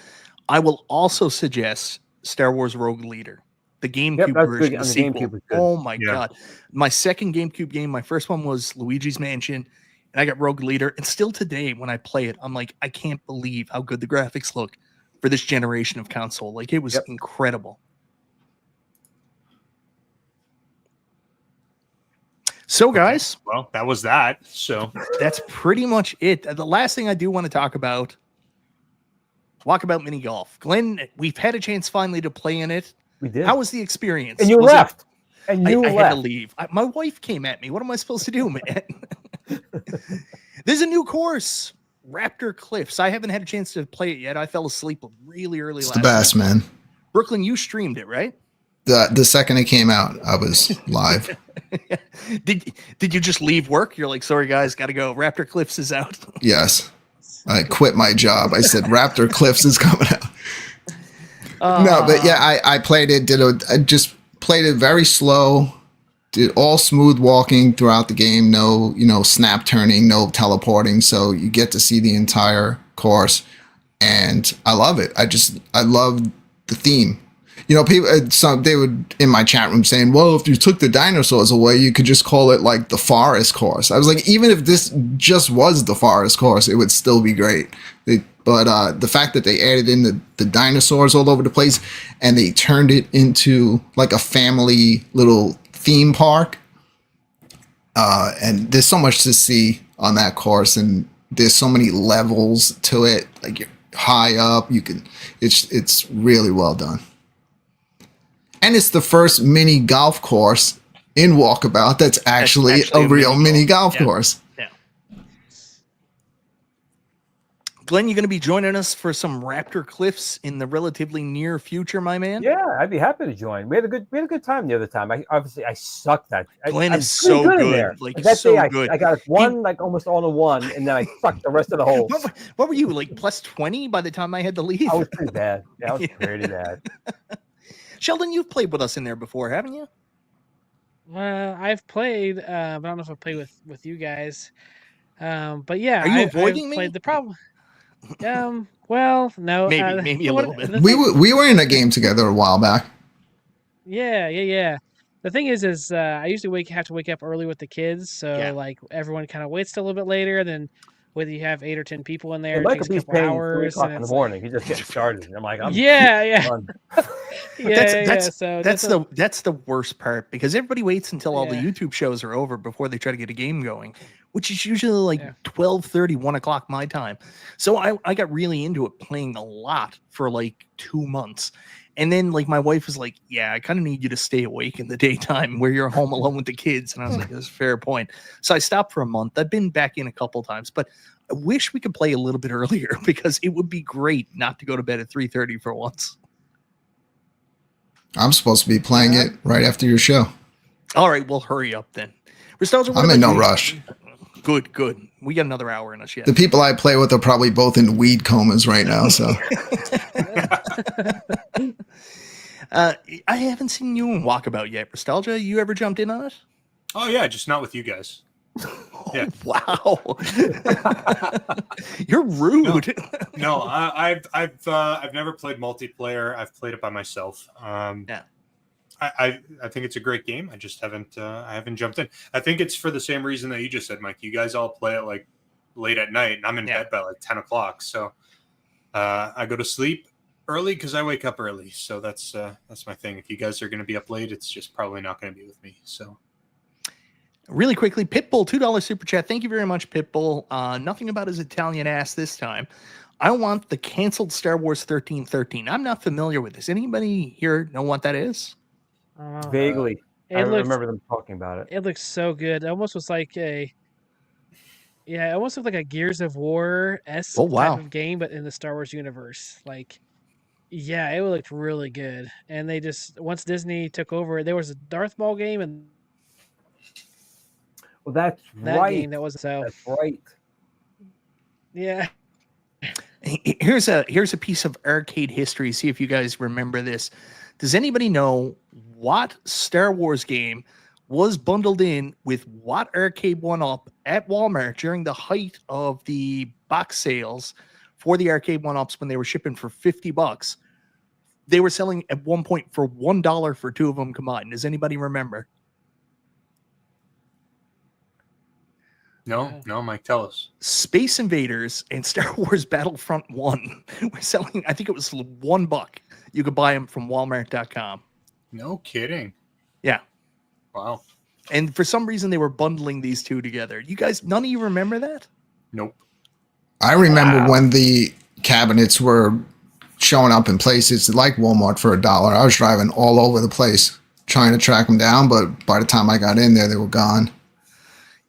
I will also suggest Star Wars Rogue Leader, the GameCube version, the sequel. Oh my God. My second GameCube game, my first one was Luigi's Mansion. And I got Rogue Leader, and still today when I play it, I'm like, I can't believe how good the graphics look for this generation of console. Like, it was incredible. So, guys. Well, that was that. So that's pretty much it. The last thing I do want to talk about, Walkabout Mini Golf. Glenn, we've had a chance finally to play in it. We did. How was the experience? And you left. And you I left. had to leave. My wife came at me. What am I supposed to do, man? There's a new course, Raptor Cliffs. I haven't had a chance to play it yet. I fell asleep really early. It's the best, man. Brooklyn, you streamed it, right? The second it came out, I was live. Did you just leave work? You're like, sorry guys, got to go. Raptor Cliffs is out. Yes, I quit my job. I said Raptor Cliffs is coming out. No, but yeah, I played it. I just played it very slow. Did all smooth walking throughout the game. No, snap turning, no teleporting. So you get to see the entire course, and I love it. I love the theme. People, they would in my chat room saying, well, if you took the dinosaurs away, you could just call it like the forest course. I was like, even if this just was the forest course, it would still be great. But the fact that they added in the dinosaurs all over the place and they turned it into like a family little theme park. And there's so much to see on that course, and there's so many levels to it. Like you're high up, it's really well done. And it's the first mini golf course in Walkabout that's actually a real mini golf course. Yeah. Glenn, you going to be joining us for some Raptor Cliffs in the relatively near future, my man? Yeah, I'd be happy to join. We had a good time the other time. I sucked that. Glenn I'm is so pretty good. in there. Like that so day, good. I got one, like almost all in one, and then I sucked the rest of the holes. What were you, like plus 20 by the time I had to leave? I was pretty bad. Yeah, I was pretty bad. Sheldon, you've played with us in there before, haven't you? I've played, but I don't know if I played with you guys. But yeah, Are you I've avoiding me? played the problem. Well, no, maybe a little bit. We were in a game together a while back. Yeah. The thing is I usually have to wake up early with the kids, so like everyone kind of waits till a little bit later. Then whether you have 8 or 10 people in there, it takes a couple hours. 3 o'clock in the morning. He just getting started. And I'm like, I'm done. So that's the worst part, because everybody waits until all the YouTube shows are over before they try to get a game going, which is usually like 12:30, 1 o'clock my time. So I got really into it, playing a lot for like 2 months. And then like my wife was like, yeah, I kind of need you to stay awake in the daytime where you're home alone with the kids. And I was like, that's a fair point. So I stopped for a month. I've been back in a couple times, but I wish we could play a little bit earlier, because it would be great not to go to bed at 3:30 for once. I'm supposed to be playing it right after your show. All right, well, hurry up then. I'm in no rush. Good. We got another hour in us yet. The people I play with are probably both in weed comas right now. So I haven't seen you in Walkabout yet. Nostalgia, you ever jumped in on it? Oh yeah, just not with you guys. Yeah. Wow. You're rude. No, I've never played multiplayer. I've played it by myself. Yeah. I think it's a great game. I just haven't jumped in. I think it's for the same reason that you just said, Mike. You guys all play it like late at night, and I'm in bed by like 10 o'clock. So I go to sleep early because I wake up early. So that's my thing. If you guys are going to be up late, it's just probably not going to be with me. So really quickly, Pitbull, $2 super chat. Thank you very much, Pitbull. Nothing about his Italian ass this time. I want the canceled Star Wars 1313. I'm not familiar with this. Anybody here know what that is? Vaguely. I remember them talking about it. It looks so good. It almost was like it almost looked like a Gears of War-esque type of game, but in the Star Wars universe. Like, yeah, it looked really good. And they just, once Disney took over, there was a Darth Maul game, and that's right. Game that was so. That's right. Yeah. Here's a piece of arcade history. See if you guys remember this. Does anybody know what Star Wars game was bundled in with what arcade one-up at Walmart during the height of the box sales for the arcade one-ups when they were shipping for $50? They were selling at one point for $1 for 2 of them combined. Does anybody remember? No, Mike, tell us. Space Invaders and Star Wars Battlefront 1 were selling, I think it was $1. You could buy them from Walmart.com. No kidding. Yeah. Wow. And for some reason, they were bundling these two together. You guys, none of you remember that? Nope. I remember when the cabinets were showing up in places like Walmart for $1. I was driving all over the place trying to track them down, but by the time I got in there, they were gone.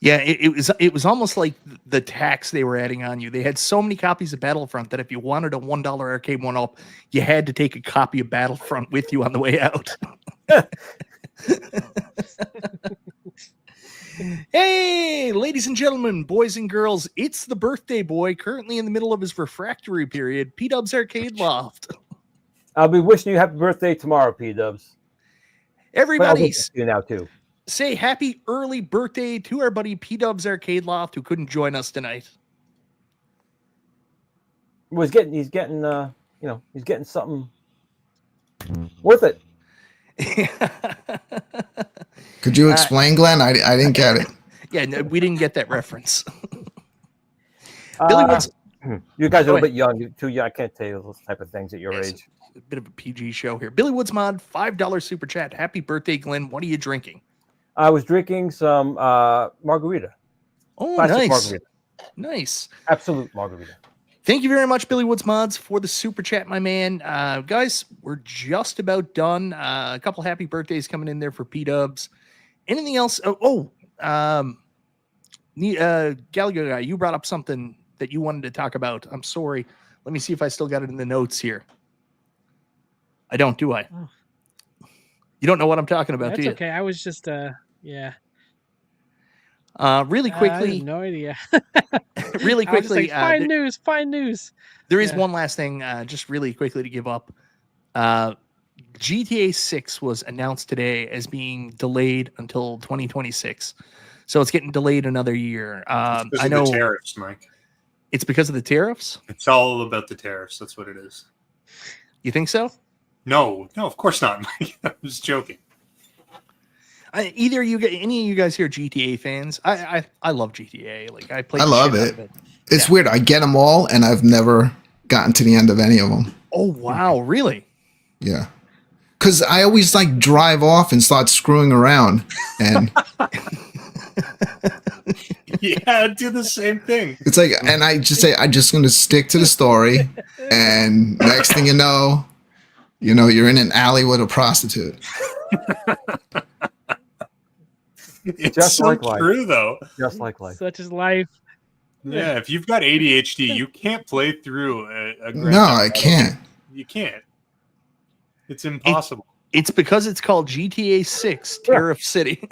Yeah, it was almost like the tax they were adding on you. They had so many copies of Battlefront that if you wanted a $1 arcade one-up, you had to take a copy of Battlefront with you on the way out. Hey, ladies and gentlemen, boys and girls, it's the birthday boy currently in the middle of his refractory period, P-Dubs Arcade Loft. I'll be wishing you happy birthday tomorrow, P-Dubs. Everybody, you now too. Say happy early birthday to our buddy P-Dubs Arcade Loft, who couldn't join us tonight. He's getting something worth it. Could you explain, Glenn? I didn't get it. Yeah, no, we didn't get that reference. Billy Woods. You guys are a little bit young. You're too young. I can't tell you those type of things at your age. A bit of a PG show here. Billy Woods Mod, $5 super chat. Happy birthday, Glenn. What are you drinking? I was drinking some margarita. Oh, Classic nice. Margarita. Nice. Absolute margarita. Thank you very much, Billy Woods Mods, for the super chat, my man. Guys, we're just about done. A couple happy birthdays coming in there for P-Dubs. Anything else? Gallagher guy, you brought up something that you wanted to talk about. I'm sorry. Let me see if I still got it in the notes here. I don't, do I? Oh. You don't know what I'm talking about, That's do you? okay. I was just yeah. Really I quickly, have no idea. really I was just quickly. like, fine news. There is Yeah. one last thing, just really quickly to give up. GTA 6 was announced today as being delayed until 2026. So it's getting delayed another year. Because I of know the tariffs, Mike. it's because of the tariffs. It's all about the tariffs. That's what it is. You think so? No, of course not, Mike. I'm just joking. Either any of you guys here GTA fans? I love GTA. Like I play. I love shit out it. of it. It's weird. I get them all, and I've never gotten to the end of any of them. Oh wow, really? Yeah. Because I always like drive off and start screwing around. And Yeah, I'd do the same thing. it's like, and I just say, I'm just going to stick to the story. And next thing you know, you're in an alley with a prostitute. It's Just so like life. true, though. Just like life. Such is life. Yeah, if you've got ADHD, you can't play through a Grand No, Theft I Auto. can't. You can't. It's impossible. It's because it's called GTA 6 Tariff City.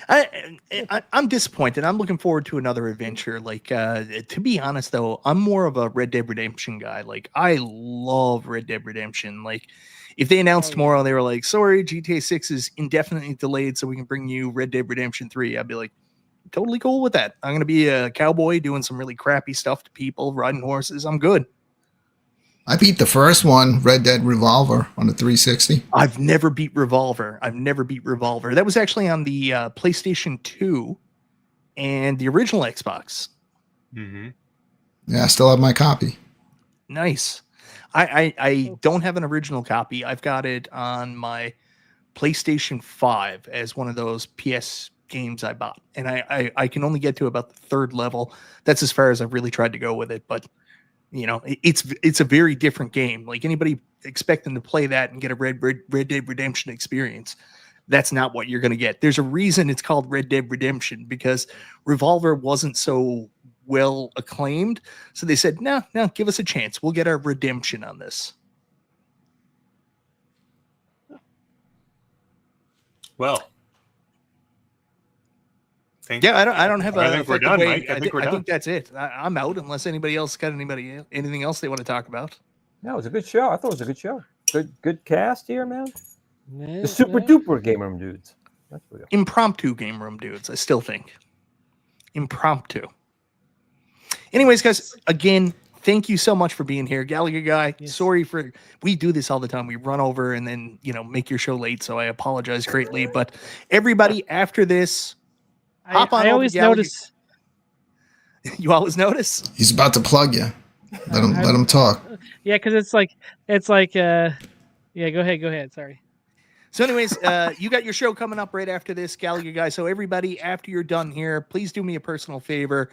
I'm disappointed. I'm looking forward to another adventure. Like, to be honest, though, I'm more of a Red Dead Redemption guy. Like, I love Red Dead Redemption. Like, if they announced tomorrow, they were like, sorry, GTA 6 is indefinitely delayed, so we can bring you Red Dead Redemption 3. I'd be like, totally cool with that. I'm going to be a cowboy doing some really crappy stuff to people, riding horses. I'm good. I beat the first one, Red Dead Revolver, on the 360. I've never beat Revolver. That was actually on the PlayStation 2 and the original Xbox. Mm-hmm. Yeah, I still have my copy. Nice. I don't have an original copy. I've got it on my PlayStation 5 as one of those PS games I bought. And I can only get to about the third level. That's as far as I've really tried to go with it. But it's a very different game. Like anybody expecting to play that and get a Red Dead Redemption experience, that's not what you're going to get. There's a reason it's called Red Dead Redemption, because Revolver wasn't so well acclaimed. So they said, no, give us a chance. We'll get our redemption on this. Well, Yeah, I don't have I think we're done, way. Mike. I think we're done. I think that's it. I'm out unless anybody else got anything else they want to talk about. No, it was a good show. I thought it was a good show. Good cast here, man. Yeah, The super duper game room dudes. That's what we are. Impromptu game room dudes, I still think. Impromptu. Anyways, guys, again, thank you so much for being here. Gallagher guy, sorry for, we do this all the time. We run over and then, make your show late. So I apologize greatly. But everybody after this, hop on I over always to Gallagher. notice. You always notice? He's about to plug you. Let him talk. Yeah, because it's like yeah. Go ahead. Sorry. So, anyways, you got your show coming up right after this, Gallagher guy. So, everybody, after you're done here, please do me a personal favor.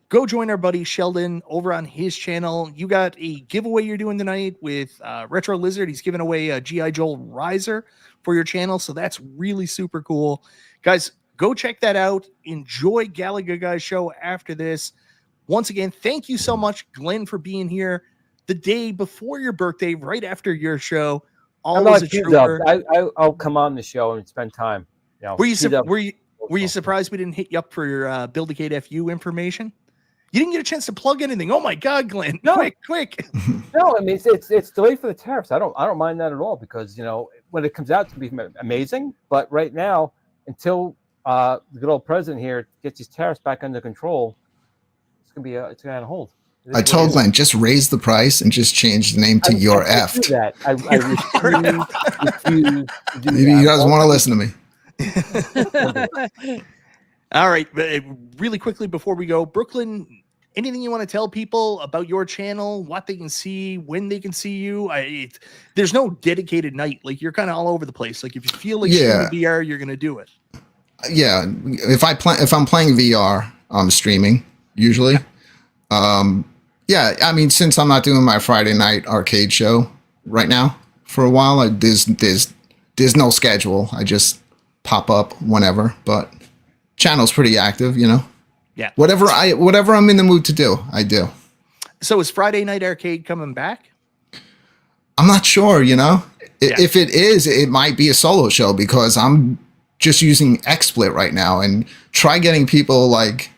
Go join our buddy Sheldon over on his channel. You got a giveaway you're doing tonight with Retro Lizard. He's giving away a G.I. Joe Riser for your channel. So, that's really super cool. Guys, go check that out. Enjoy Gallagher guy's show after this. Once again, thank you so much, Glenn, for being here the day before your birthday, right after your show. Always a trooper. I'll come on the show and spend time. Were you surprised we didn't hit you up for your Build-A-Kate FU information? You didn't get a chance to plug anything. Oh my God, Glenn! No. Quick! No, I mean it's delayed for the tariffs. I don't mind that at all, because when it comes out to be amazing, but right now, until the good old president here gets these tariffs back under control, it's gonna on hold. I told Glenn, just raise the price and just change the name to Your Effed. I refuse to do Maybe that. you guys want to listen to me. All right, really quickly before we go, Brooklyn, anything you want to tell people about your channel, what they can see, when they can see you? There's no dedicated night. Like, you're kind of all over the place. Like, if you feel like streaming VR, you're going to do it. Yeah, if I'm playing VR, I'm streaming usually. Yeah, I mean, since I'm not doing my Friday night arcade show right now for a while, there's no schedule. I just pop up whenever, but channel's pretty active, Yeah. Whatever I'm in the mood to do, I do. So is Friday Night Arcade coming back? I'm not sure, Yeah. If it is, it might be a solo show because I'm just using XSplit right now, and try getting people like,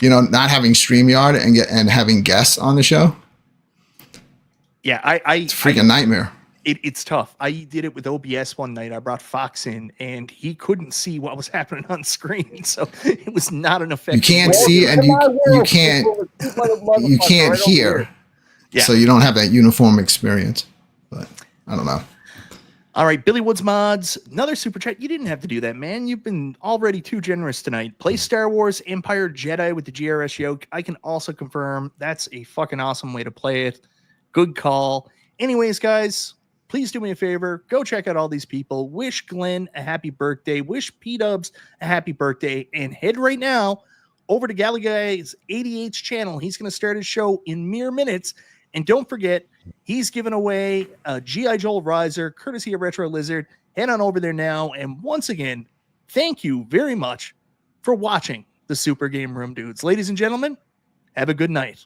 not having StreamYard and having guests on the show. Yeah, It's a freaking nightmare. It's tough. I did it with OBS one night. I brought Fox in, and he couldn't see what was happening on screen, so it was not an effective. You can't see and you can't hear. Yeah. So you don't have that uniform experience. But I don't know. All right, Billy Woods Mods, another super chat. You didn't have to do that, man. You've been already too generous tonight. Play Star Wars Empire Jedi with the GRS yoke. I can also confirm that's a fucking awesome way to play it. Good call. Anyways, guys, please do me a favor. Go check out all these people. Wish Glenn a happy birthday. Wish P-Dubs a happy birthday. And head right now over to Galley Guy's 88's channel. He's going to start his show in mere minutes. And don't forget, he's giving away a G.I. Joe riser, courtesy of Retro Lizard. Head on over there now. And once again, thank you very much for watching the Super Game Room Dudes. Ladies and gentlemen, have a good night.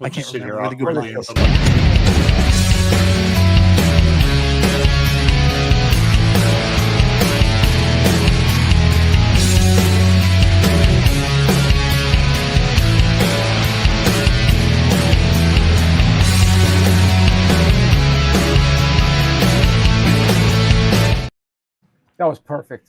I can't remember where the good line is. That was perfect.